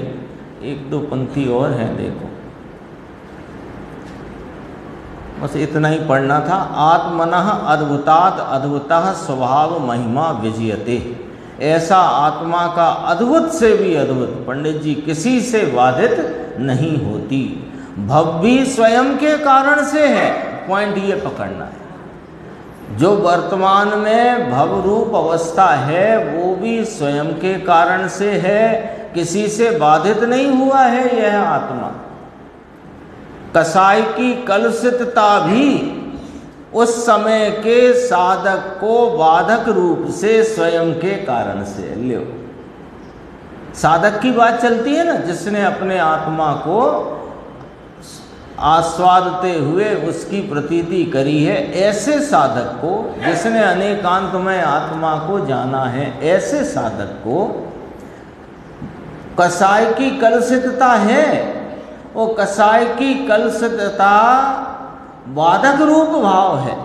एक दो पंक्ति और है, देखो, बस इतना ही पढ़ना था। आत्मनः अद्भुतात् अद्भुतः स्वभाव महिमा विजयते। ऐसा आत्मा का अद्भुत से भी अद्भुत, पंडित जी, किसी से बाधित नहीं होती। भव भी स्वयं के कारण से है, पॉइंट ये पकड़ना है। जो वर्तमान में भव रूप अवस्था है वो भी स्वयं के कारण से है, किसी से बाधित नहीं हुआ है यह आत्मा। कसाई की कलुषितता भी उस समय के साधक को बाधक रूप से स्वयं के कारण से। लो, साधक की बात चलती है ना, जिसने अपने आत्मा को आस्वादते हुए उसकी प्रतीति करी है, ऐसे साधक को, जिसने अनेकांतमय आत्मा को जाना है, ऐसे साधक को कसाय की कलुषितता है। वो कसाय की कलुषितता बाधक रूप भाव है,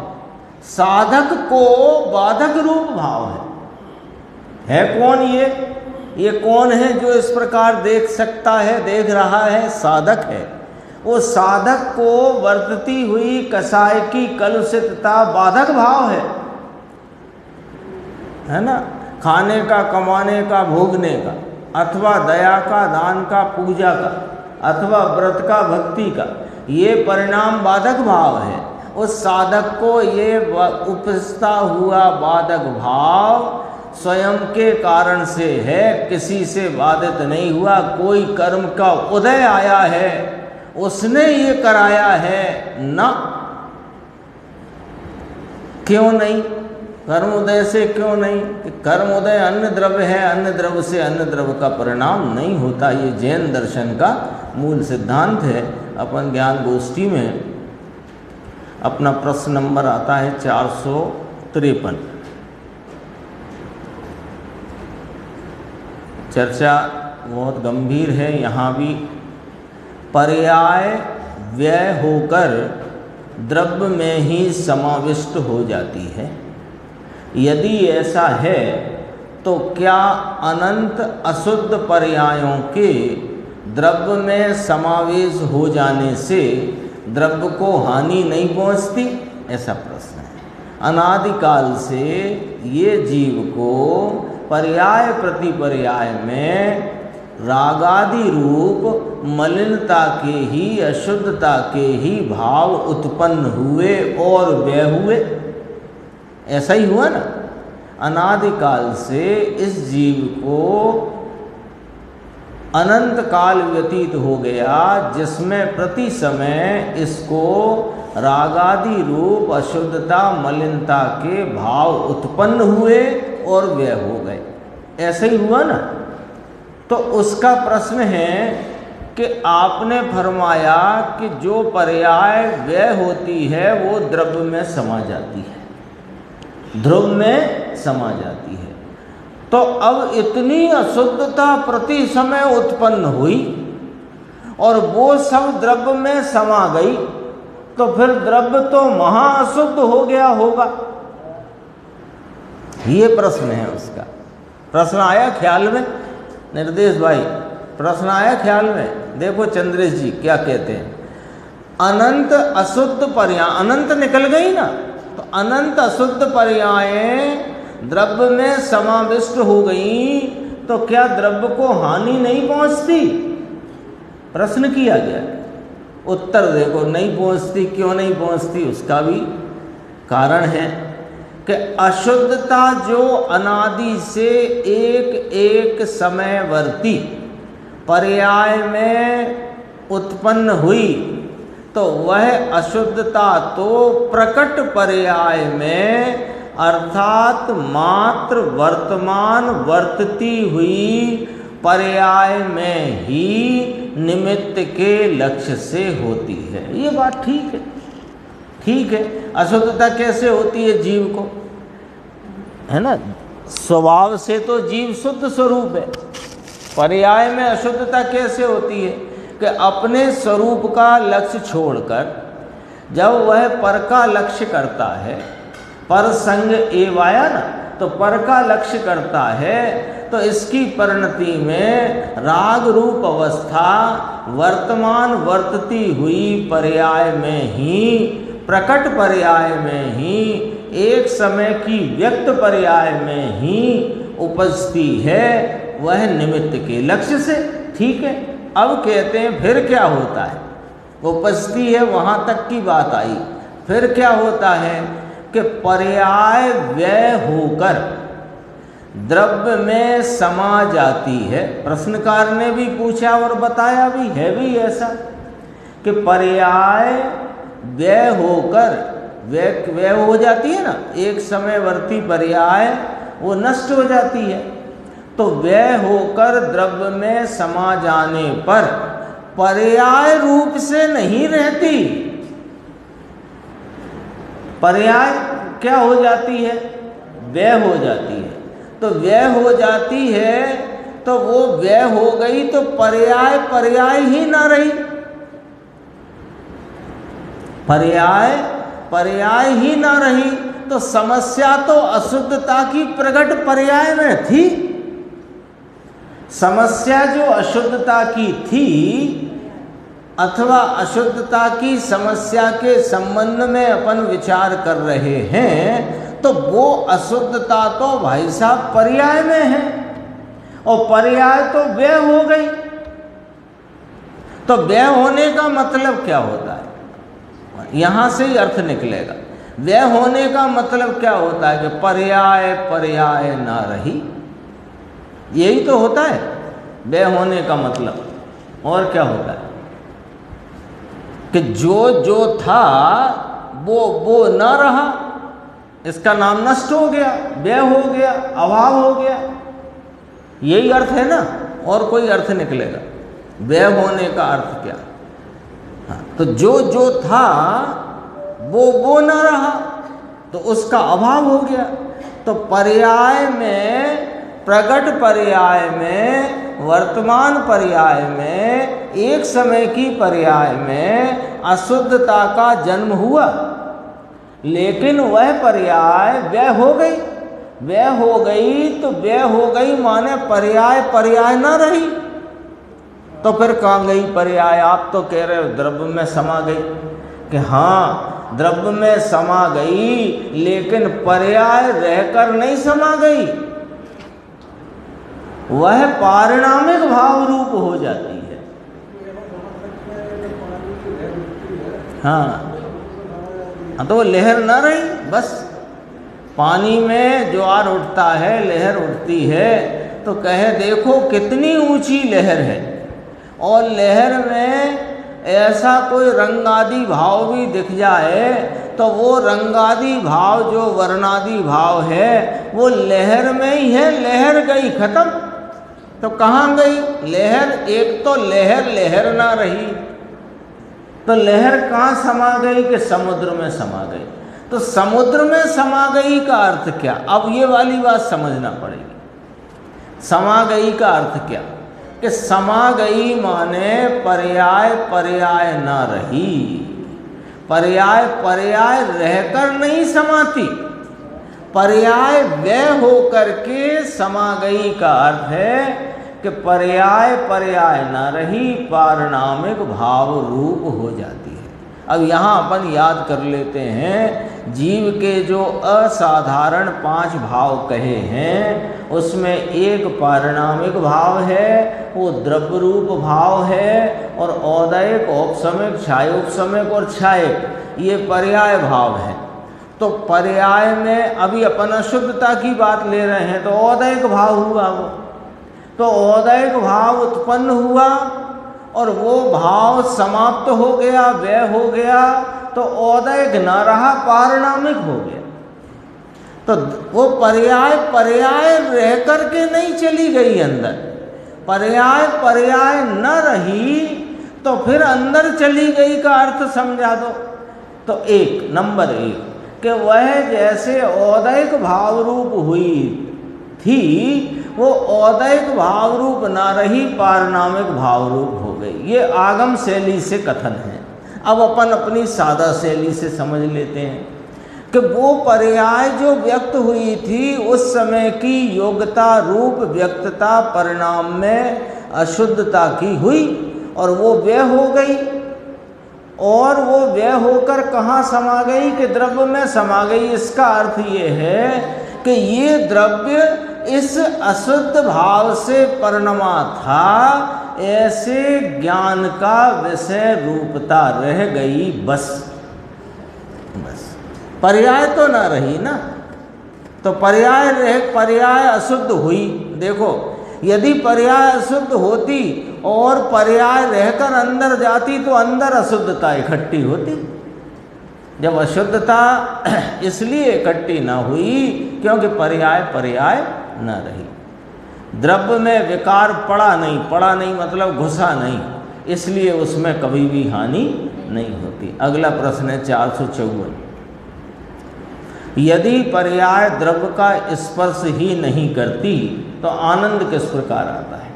साधक को बाधक रूप भाव है। कौन ये कौन है जो इस प्रकार देख सकता है, देख रहा है? साधक है। वो साधक को वर्तती हुई कसाय की कलुषितता बाधक भाव है ना? खाने का, कमाने का, भोगने का, अथवा दया का, दान का, पूजा का, अथवा व्रत का, भक्ति का, ये परिणाम बाधक भाव है। उस साधक को ये उपस्था हुआ बाधक भाव स्वयं के कारण से है, किसी से बाधित नहीं हुआ। कोई कर्म का उदय आया है, उसने ये कराया है ना? क्यों नहीं? कर्म उदय से क्यों नहीं? कि कर्म उदय अन्न द्रव्य है, अन्न द्रव्य से अन्न द्रव्य का परिणाम नहीं होता। ये जैन दर्शन का मूल सिद्धांत है। अपन ज्ञान गोष्ठी में अपना प्रश्न नंबर आता है 453। चर्चा बहुत गंभीर है। यहाँ भी पर्याय व्यय होकर द्रव्य में ही समाविष्ट हो जाती है। यदि ऐसा है तो क्या अनंत अशुद्ध पर्यायों के द्रव्य में समावेश हो जाने से द्रव्य को हानि नहीं पहुंचती? ऐसा प्रश्न है। अनादिकाल से ये जीव को पर्याय प्रतिपर्याय में रागादि रूप मलिनता के ही, अशुद्धता के ही भाव उत्पन्न हुए और व्यय हुए। ऐसा ही हुआ ना। अनादिकाल से इस जीव को अनंत काल व्यतीत हो गया जिसमें प्रति समय इसको रागादि रूप अशुद्धता मलिनता के भाव उत्पन्न हुए और व्यय हो गए। ऐसे ही हुआ ना। तो उसका प्रश्न है कि आपने फरमाया कि जो पर्याय व्यय होती है वो द्रव्य में समा जाती है, ध्रुव में समा जाती है। तो अब इतनी अशुद्धता प्रति समय उत्पन्न हुई और वो सब द्रव्य में समा गई, तो फिर द्रव्य तो महाअशुद्ध हो गया होगा। ये प्रश्न है उसका। प्रश्न आया ख्याल में? निर्देश भाई, प्रश्न आया ख्याल में? देखो चंद्रेश जी क्या कहते हैं। अनंत अशुद्ध पर्याय, अनंत निकल गई ना, तो अनंत अशुद्ध पर्यायें द्रव्य में समाविष्ट हो गई, तो क्या द्रव्य को हानि नहीं पहुंचती? प्रश्न किया गया। उत्तर देखो, नहीं पहुंचती। क्यों नहीं पहुंचती? उसका भी कारण है कि अशुद्धता जो अनादि से एक एक समयवर्ती पर्याय में उत्पन्न हुई, तो वह अशुद्धता तो प्रकट पर्याय में अर्थात मात्र वर्तमान वर्तती हुई पर्याय में ही निमित्त के लक्ष्य से होती है। ये बात ठीक है, ठीक है। अशुद्धता कैसे होती है जीव को, है ना? स्वभाव से तो जीव शुद्ध स्वरूप है। पर्याय में अशुद्धता कैसे होती है कि अपने स्वरूप का लक्ष्य छोड़कर जब वह पर का लक्ष्य करता है, पर संग एव आया ना, तो पर का लक्ष्य करता है, तो इसकी परिणति में राग रूप अवस्था वर्तमान वर्तती हुई पर्याय में ही, प्रकट पर्याय में ही, एक समय की व्यक्त पर्याय में ही उपजती है, वह निमित्त के लक्ष्य से। ठीक है। अब कहते हैं फिर क्या होता है? उपजती है वहाँ तक की बात आई। फिर क्या होता है कि पर्याय व्यय होकर द्रव्य में समा जाती है। प्रश्नकार ने भी पूछा और बताया भी है भी ऐसा कि पर्याय व्यय होकर व्यय हो जाती है ना, एक समयवर्ती पर्याय वो नष्ट हो जाती है, तो व्यय होकर द्रव्य में समा जाने पर पर्याय रूप से नहीं रहती। पर्याय क्या हो जाती है? व्यय हो जाती है। तो व्यय हो जाती है, तो वो व्यय हो गई तो पर्याय पर्याय ही ना रही। पर्याय पर्याय ही ना रही, तो समस्या तो अशुद्धता की प्रकट पर्याय में थी। समस्या जो अशुद्धता की थी अथवा अशुद्धता की समस्या के संबंध में अपन विचार कर रहे हैं, तो वो अशुद्धता तो भाई साहब पर्याय में है और पर्याय तो व्यय हो गई। तो व्यय होने का मतलब क्या होता है? यहां से ही अर्थ निकलेगा। व्यय होने का मतलब क्या होता है कि पर्याय पर्याय ना रही। यही तो होता है व्यय होने का मतलब। और क्या होता है कि जो जो था वो न रहा, इसका नाम नष्ट हो गया, व्यय हो गया, अभाव हो गया। यही अर्थ है ना, और कोई अर्थ निकलेगा? व्यय होने का अर्थ क्या? हाँ, तो जो जो था वो न रहा, तो उसका अभाव हो गया। तो पर्याय में, प्रकट पर्याय में वर्तमान पर्याय में, एक समय की पर्याय में अशुद्धता का जन्म हुआ, लेकिन वह पर्याय व्यय हो गई। व्यय हो गई तो व्यय हो गई माने पर्याय पर्याय न रही। तो फिर कहाँ गई पर्याय? आप तो कह रहे हो द्रव्य में समा गई, कि हाँ द्रव्य में समा गई, लेकिन पर्याय रहकर नहीं समा गई, वह पारिणामिक भाव रूप हो जाती है। हाँ, तो वो लहर ना रही, बस पानी में ज्वार उठता है, लहर उठती है, तो कहे देखो कितनी ऊंची लहर है, और लहर में ऐसा कोई रंगादि भाव भी दिख जाए तो वो रंगादि भाव जो वर्णादि भाव है वो लहर में ही है, लहर गई खत्म। तो कहाँ गई लहर? एक तो लहर लहर ना रही, तो लहर कहाँ समा गई? कि समुद्र में समा गई। तो समुद्र में समा गई का अर्थ क्या? अब ये वाली बात समझना पड़ेगी। समा गई का अर्थ क्या? कि समा गई माने पर्याय पर्याय न रही। पर्याय पर्याय रहकर नहीं समाती, पर्याय व्यय होकर के समा गई का अर्थ है कि पर्याय पर्याय न रही, पारिणामिक भाव रूप हो जाती है। अब यहाँ अपन याद कर लेते हैं, जीव के जो असाधारण 5 भाव कहे हैं उसमें एक पारिणामिक भाव है, वो द्रव्य रूप भाव है, और औदयिक, औपसमिक, क्षायोपसमिक और क्षायक ये पर्याय भाव है। तो पर्याय में अभी अपन अशुद्धता की बात ले रहे हैं, तो औदयिक भाव हुआ वो, तो औदयिक भाव उत्पन्न हुआ और वो भाव समाप्त हो गया, व्यय हो गया, तो औदयिक न रहा, पारिणामिक हो गया। तो वो पर्याय पर्याय रह करके नहीं चली गई अंदर, पर्याय पर्याय न रही तो फिर अंदर चली गई का अर्थ समझा दो। तो एक नंबर 1 कि वह जैसे औदयिक भाव रूप हुई थी वो औदयिक भाव रूप ना रही, पारिणामिक भाव रूप हो गई। ये आगम शैली से कथन है। अब अपन अपनी सादा शैली से समझ लेते हैं कि वो पर्याय जो व्यक्त हुई थी उस समय की योग्यता रूप व्यक्तता परिणाम में अशुद्धता की हुई और वो व्यय हो गई, और वो व्यय होकर कहाँ समा गई? कि द्रव्य में समा गई। इसका अर्थ ये है कि ये द्रव्य इस अशुद्ध भाव से परिणमा था, ऐसे ज्ञान का विषय रूपता रह गई, बस पर्याय तो ना रही ना। तो पर्याय अशुद्ध हुई। देखो यदि पर्याय अशुद्ध होती और पर्याय रहकर अंदर जाती तो अंदर अशुद्धता इकट्ठी होती। जब अशुद्धता इसलिए इकट्ठी ना हुई क्योंकि पर्याय पर्याय न रही। द्रव्य में विकार पड़ा नहीं मतलब घुसा नहीं, इसलिए उसमें कभी भी हानि नहीं होती। अगला प्रश्न है 454। यदि पर्याय द्रव्य का स्पर्श ही नहीं करती तो आनंद किस प्रकार आता है?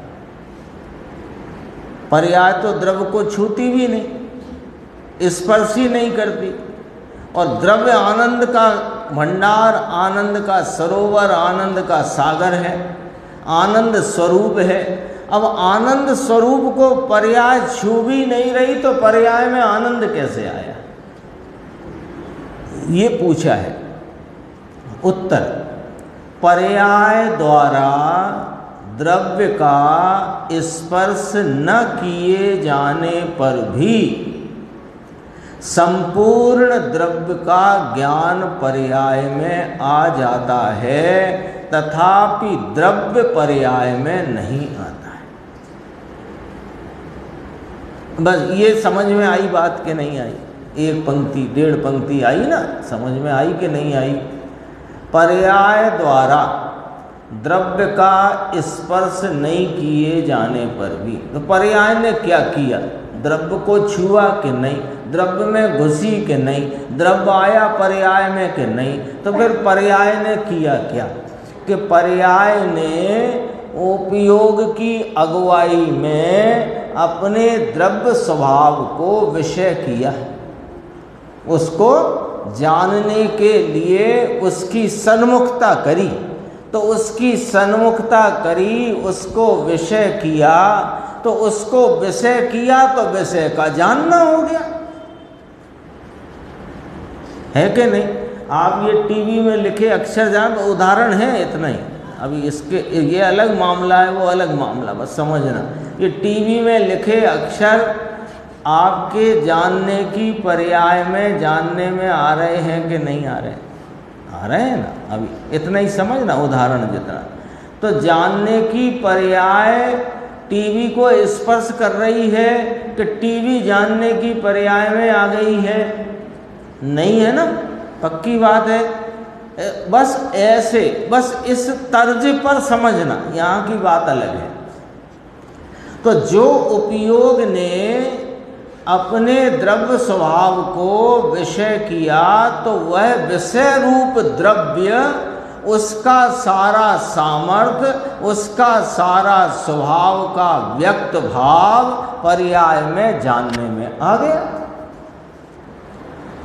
पर्याय तो द्रव्य को छूती भी नहीं, स्पर्श ही नहीं करती, और द्रव्य आनंद का भंडार, आनंद का सरोवर, आनंद का सागर है, आनंद स्वरूप है। अब आनंद स्वरूप को पर्याय छू भी नहीं रही तो पर्याय में आनंद कैसे आया, ये पूछा है। उत्तर, पर्याय द्वारा द्रव्य का स्पर्श न किए जाने पर भी संपूर्ण द्रव्य का ज्ञान पर्याय में आ जाता है, तथापि द्रव्य पर्याय में नहीं आता है। बस ये समझ में आई बात कि नहीं आई? 1 पंक्ति 1.5 पंक्ति आई ना, समझ में आई कि नहीं आई? पर्याय द्वारा द्रव्य का स्पर्श नहीं किए जाने पर भी, तो पर्याय ने क्या किया? द्रव्य को छुआ कि नहीं, द्रव्य में घुसी कि नहीं, द्रव्य आया पर्याय में कि नहीं, तो फिर पर्याय ने किया क्या? कि पर्याय ने उपयोग की अगुवाई में अपने द्रव्य स्वभाव को विषय किया, उसको जानने के लिए उसकी सन्मुखता करी, तो उसकी सन्मुखता करी, उसको विषय किया, तो उसको विषय किया तो विषय का जानना हो गया, है कि नहीं? आप ये टीवी में लिखे अक्षर जान, तो उदाहरण है इतना ही। अभी इसके ये अलग मामला है, वो अलग मामला, बस समझना। ये टीवी में लिखे अक्षर आपके जानने की पर्याय में जानने में आ रहे हैं कि नहीं आ रहे? आ रहे हैं ना। अभी इतना ही समझना, उदाहरण जितना। तो जानने की पर्याय टीवी को स्पर्श कर रही है कि टीवी जानने की पर्याय में आ गई है? नहीं है ना, पक्की बात है। बस ऐसे, बस इस तर्ज पर समझना, यहाँ की बात अलग है। तो जो उपयोग ने अपने द्रव्य स्वभाव को विषय किया, तो वह विषय रूप द्रव्य, उसका सारा सामर्थ्य, उसका सारा स्वभाव का व्यक्त भाव पर्याय में जानने में आ गया।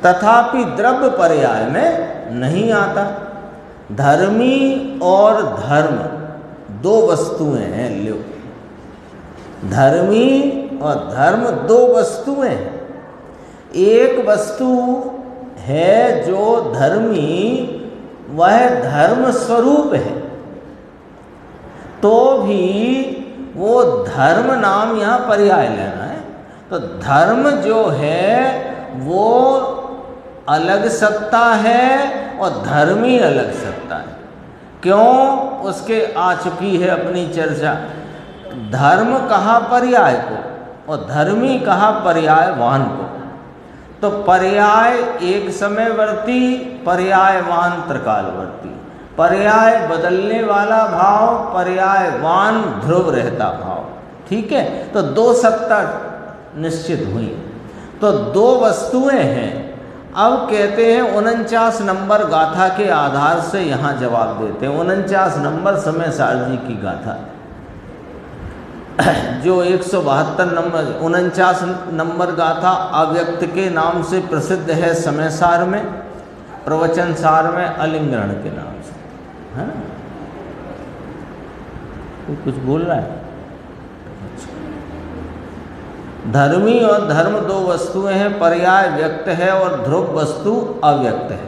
तथापि द्रव्य पर्याय में नहीं आता। धर्मी और धर्म दो वस्तुएं हैं, लो। धर्मी और धर्म दो वस्तुएं हैं। एक वस्तु है जो धर्मी, वह धर्म स्वरूप है, तो भी वो धर्म नाम यहाँ पर्याय लेना है। तो धर्म जो है वो अलग सत्ता है और धर्मी अलग सत्ता है। क्यों? उसके आ चुकी है अपनी चर्चा। धर्म कहा पर्याय को और धर्मी कहा पर्यायवान को। तो पर्याय एक समयवर्ती, पर्यायवान त्रिकालवर्ती। पर्याय बदलने वाला भाव, पर्यायवान ध्रुव रहता भाव। ठीक है, तो दो सत्ता निश्चित हुई। तो दो वस्तुएं हैं। अब कहते हैं 49 नंबर गाथा के आधार से यहाँ जवाब देते हैं। 49 नंबर समय सार जी की गाथा, जो 172 नंबर 49 नंबर गाथा अव्यक्त के नाम से प्रसिद्ध है समय सार में, प्रवचन सार में अलिंगरण के नाम से, है ना? कुछ बोल रहा है? धर्मी और धर्म दो वस्तुएं हैं, पर्याय व्यक्त है और ध्रुव वस्तु अव्यक्त है।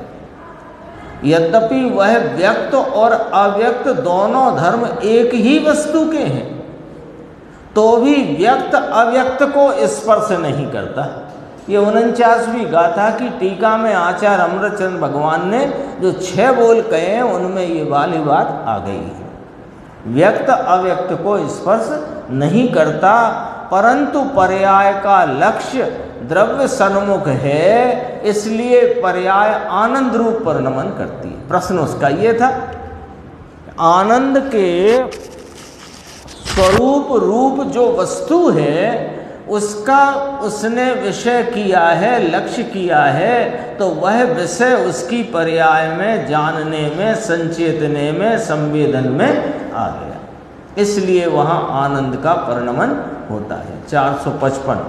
यद्यपि वह व्यक्त और अव्यक्त दोनों धर्म एक ही वस्तु के हैं, तो भी व्यक्त अव्यक्त को स्पर्श नहीं करता। ये 49वीं गाथा की टीका में आचार्य अमृतचंद भगवान ने जो 6 बोल कहे हैं, उनमें ये वाली बात आ गई है। व्यक्त अव्यक्त को स्पर्श नहीं करता, परंतु पर्याय का लक्ष्य द्रव्य सन्मुख है, इसलिए पर्याय आनंद रूप परिणमन करती है। प्रश्न उसका ये था, आनंद के स्वरूप रूप जो वस्तु है उसका उसने विषय किया है, लक्ष्य किया है, तो वह विषय उसकी पर्याय में, जानने में, संचेतने में, संवेदन में आ गया। इसलिए वहाँ आनंद का परिणमन होता है। 455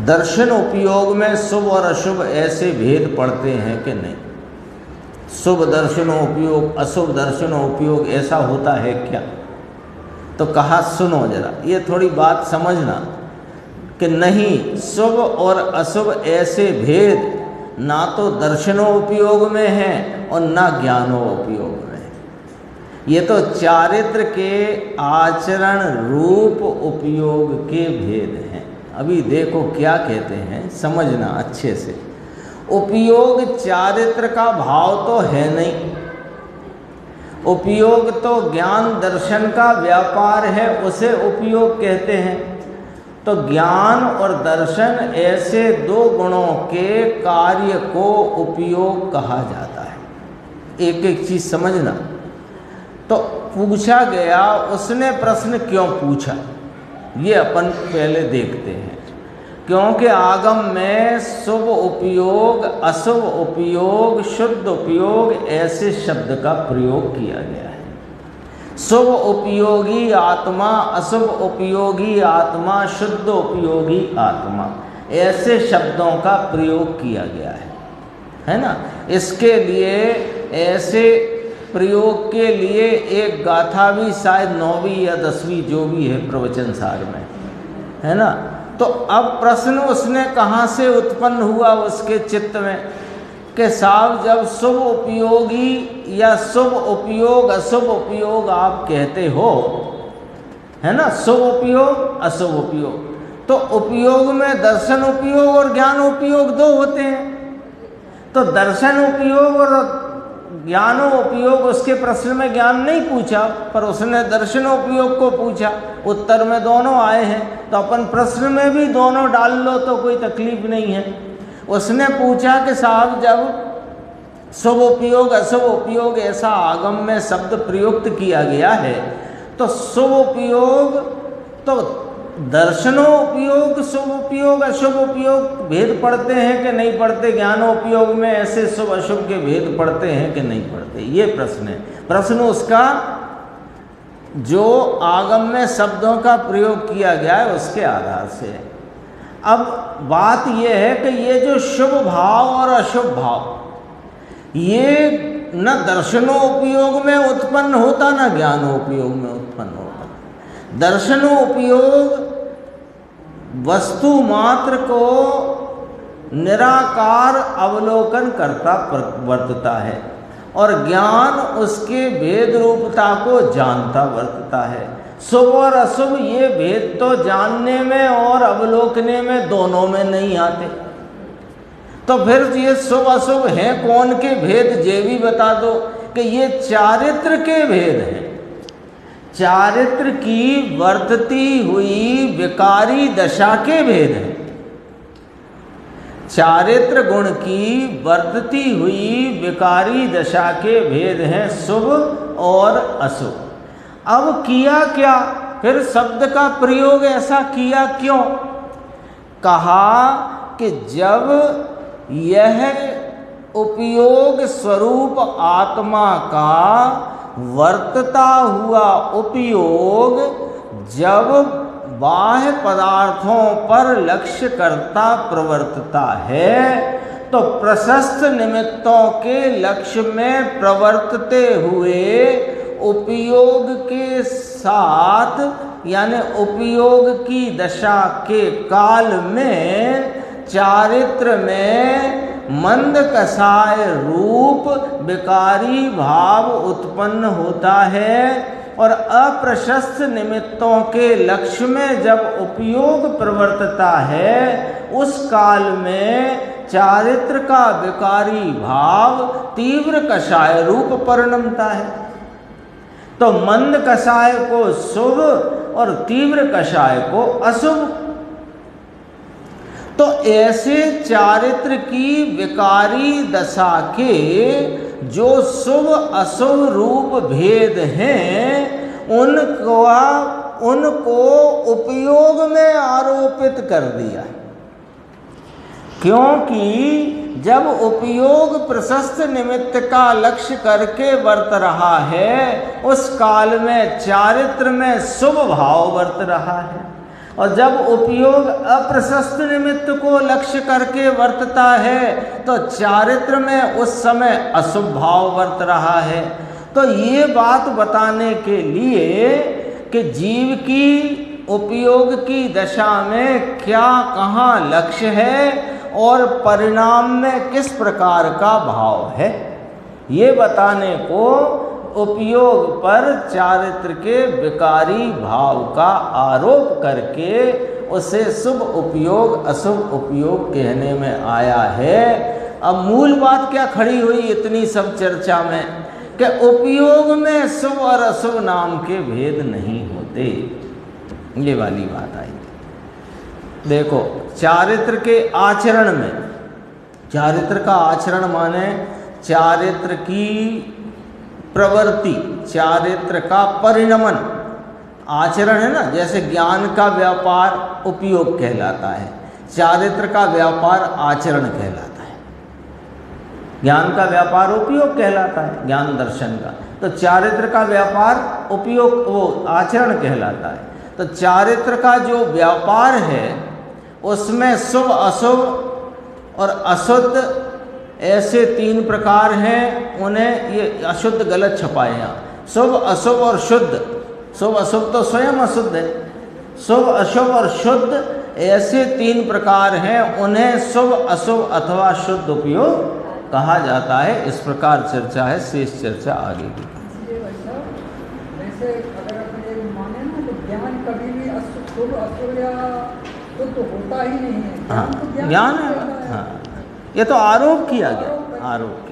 दर्शन उपयोग में शुभ और अशुभ ऐसे भेद पड़ते हैं कि नहीं? शुभ दर्शनों उपयोग, अशुभ दर्शनों उपयोग ऐसा होता है क्या? तो कहा सुनो जरा, ये थोड़ी बात समझना कि नहीं, शुभ और अशुभ ऐसे भेद ना तो दर्शनों उपयोग में है और ना ज्ञानों उपयोग में है। ये तो चारित्र के आचरण रूप उपयोग के भेद हैं। अभी देखो क्या कहते हैं, समझना अच्छे से। उपयोग चारित्र का भाव तो है नहीं, उपयोग तो ज्ञान दर्शन का व्यापार है, उसे उपयोग कहते हैं। तो ज्ञान और दर्शन ऐसे दो गुणों के कार्य को उपयोग कहा जाता है। एक एक चीज समझना। तो पूछा गया, उसने प्रश्न क्यों पूछा ये अपन पहले देखते हैं। क्योंकि आगम में शुभ उपयोग, अशुभ उपयोग, शुद्ध उपयोग ऐसे शब्द का प्रयोग किया गया है। शुभ उपयोगी आत्मा, अशुभ उपयोगी आत्मा, शुद्ध उपयोगी आत्मा, ऐसे शब्दों का प्रयोग किया गया है ना। इसके लिए ऐसे प्रयोग के लिए एक गाथा भी शायद 9वीं या 10वीं जो भी है प्रवचन सार में, है ना। तो अब प्रश्न उसने कहाँ से उत्पन्न हुआ उसके चित्त में कि साहब जब शुभ उपयोगी या शुभ उपयोग अशुभ उपयोग आप कहते हो, है ना, शुभ उपयोग अशुभ उपयोग, तो उपयोग में दर्शन उपयोग और ज्ञान उपयोग दो होते हैं। तो दर्शन उपयोग और ज्ञानो उपयोग, उसके प्रश्न में ज्ञान नहीं पूछा पर उसने दर्शन उपयोग को पूछा, उत्तर में दोनों आए हैं, तो अपन प्रश्न में भी दोनों डाल लो तो कोई तकलीफ नहीं है। उसने पूछा कि साहब जब शुभ उपयोग अशुभ उपयोग ऐसा आगम में शब्द प्रयुक्त किया गया है, तो शुभ उपयोग तो दर्शनो उपयोग, शुभ उपयोग अशुभ उपयोग भेद पढ़ते हैं कि नहीं पढ़ते, ज्ञानोपयोग में ऐसे शुभ अशुभ के भेद पढ़ते हैं कि नहीं पढ़ते, ये प्रश्न है। प्रश्न उसका जो आगम में शब्दों का प्रयोग किया गया है उसके आधार से है। अब बात यह है कि ये जो शुभ भाव और अशुभ भाव ये न दर्शनोपयोग में उत्पन्न होता न ज्ञानोपयोग में उत्पन्न होता। दर्शनोपयोग वस्तु मात्र को निराकार अवलोकन करता वर्तता है और ज्ञान उसके भेद रूपता को जानता वर्तता है। शुभ और अशुभ ये भेद तो जानने में और अवलोकने में दोनों में नहीं आते। तो फिर ये शुभ अशुभ हैं कौन के भेद, ये भी बता दो कि ये चारित्र के भेद हैं। चारित्र की वर्तती हुई विकारी दशा के भेद हैं। चारित्र गुण की वर्तती हुई विकारी दशा के भेद हैं शुभ और अशुभ। अब किया क्या, फिर शब्द का प्रयोग ऐसा किया क्यों? कहा कि जब यह उपयोग स्वरूप आत्मा का वर्तता हुआ उपयोग जब बाह्य पदार्थों पर लक्ष्य करता प्रवर्तता है, तो प्रशस्त निमित्तों के लक्ष्य में प्रवर्तते हुए उपयोग के साथ यानी उपयोग की दशा के काल में चारित्र में मंद कसाय रूप विकारी भाव उत्पन्न होता है और अप्रशस्त निमित्तों के लक्ष्य में जब उपयोग प्रवर्तता है उस काल में चारित्र का विकारी भाव तीव्र कषाय रूप परिणमता है। तो मंद कषाय को शुभ और तीव्र कषाय को अशुभ। तो ऐसे चारित्र की विकारी दशा के जो शुभ अशुभ रूप भेद हैं उनको उपयोग में आरोपित कर दिया, क्योंकि जब उपयोग प्रशस्त निमित्त का लक्ष्य करके वर्त रहा है उस काल में चारित्र में शुभ भाव वर्त रहा है और जब उपयोग अप्रशस्त निमित्त को लक्ष्य करके वर्तता है तो चारित्र में उस समय अशुभ भाव वर्त रहा है। तो ये बात बताने के लिए कि जीव की उपयोग की दशा में क्या कहाँ लक्ष्य है और परिणाम में किस प्रकार का भाव है, ये बताने को उपयोग पर चारित्र के विकारी भाव का आरोप करके उसे शुभ उपयोग अशुभ उपयोग कहने में आया है। अब मूल बात क्या खड़ी हुई इतनी सब चर्चा में कि उपयोग में शुभ और अशुभ नाम के भेद नहीं होते, ये वाली बात आई। देखो चारित्र के आचरण में, चारित्र का आचरण माने चारित्र की प्रवृत्ति, चारित्र का परिणमन। आचरण है ना, जैसे ज्ञान का व्यापार उपयोग कहलाता है, चारित्र का व्यापार आचरण कहलाता है। ज्ञान का व्यापार उपयोग कहलाता है, ज्ञान दर्शन का। तो चारित्र का व्यापार उपयोग वो आचरण कहलाता है। तो चारित्र का जो व्यापार है उसमें शुभ अशुभ और अशुद्ध ऐसे 3 प्रकार हैं। उन्हें ये अशुद्ध गलत छपाए यहाँ, शुभ अशुभ और शुद्ध। शुभ अशुभ तो स्वयं अशुद्ध है। शुभ अशुभ और शुद्ध ऐसे 3 प्रकार हैं, उन्हें शुभ अशुभ अथवा शुद्ध उपयोग कहा जाता है। इस प्रकार चर्चा है, शेष चर्चा आगे की। वैसे अगर अपन ये माने ना तो ज्ञान कभी भी शुभ अशुभ या शुद्ध होता ही नहीं है। हाँ, ज्ञान है। हाँ, ये तो आरोप किया गया, आरोप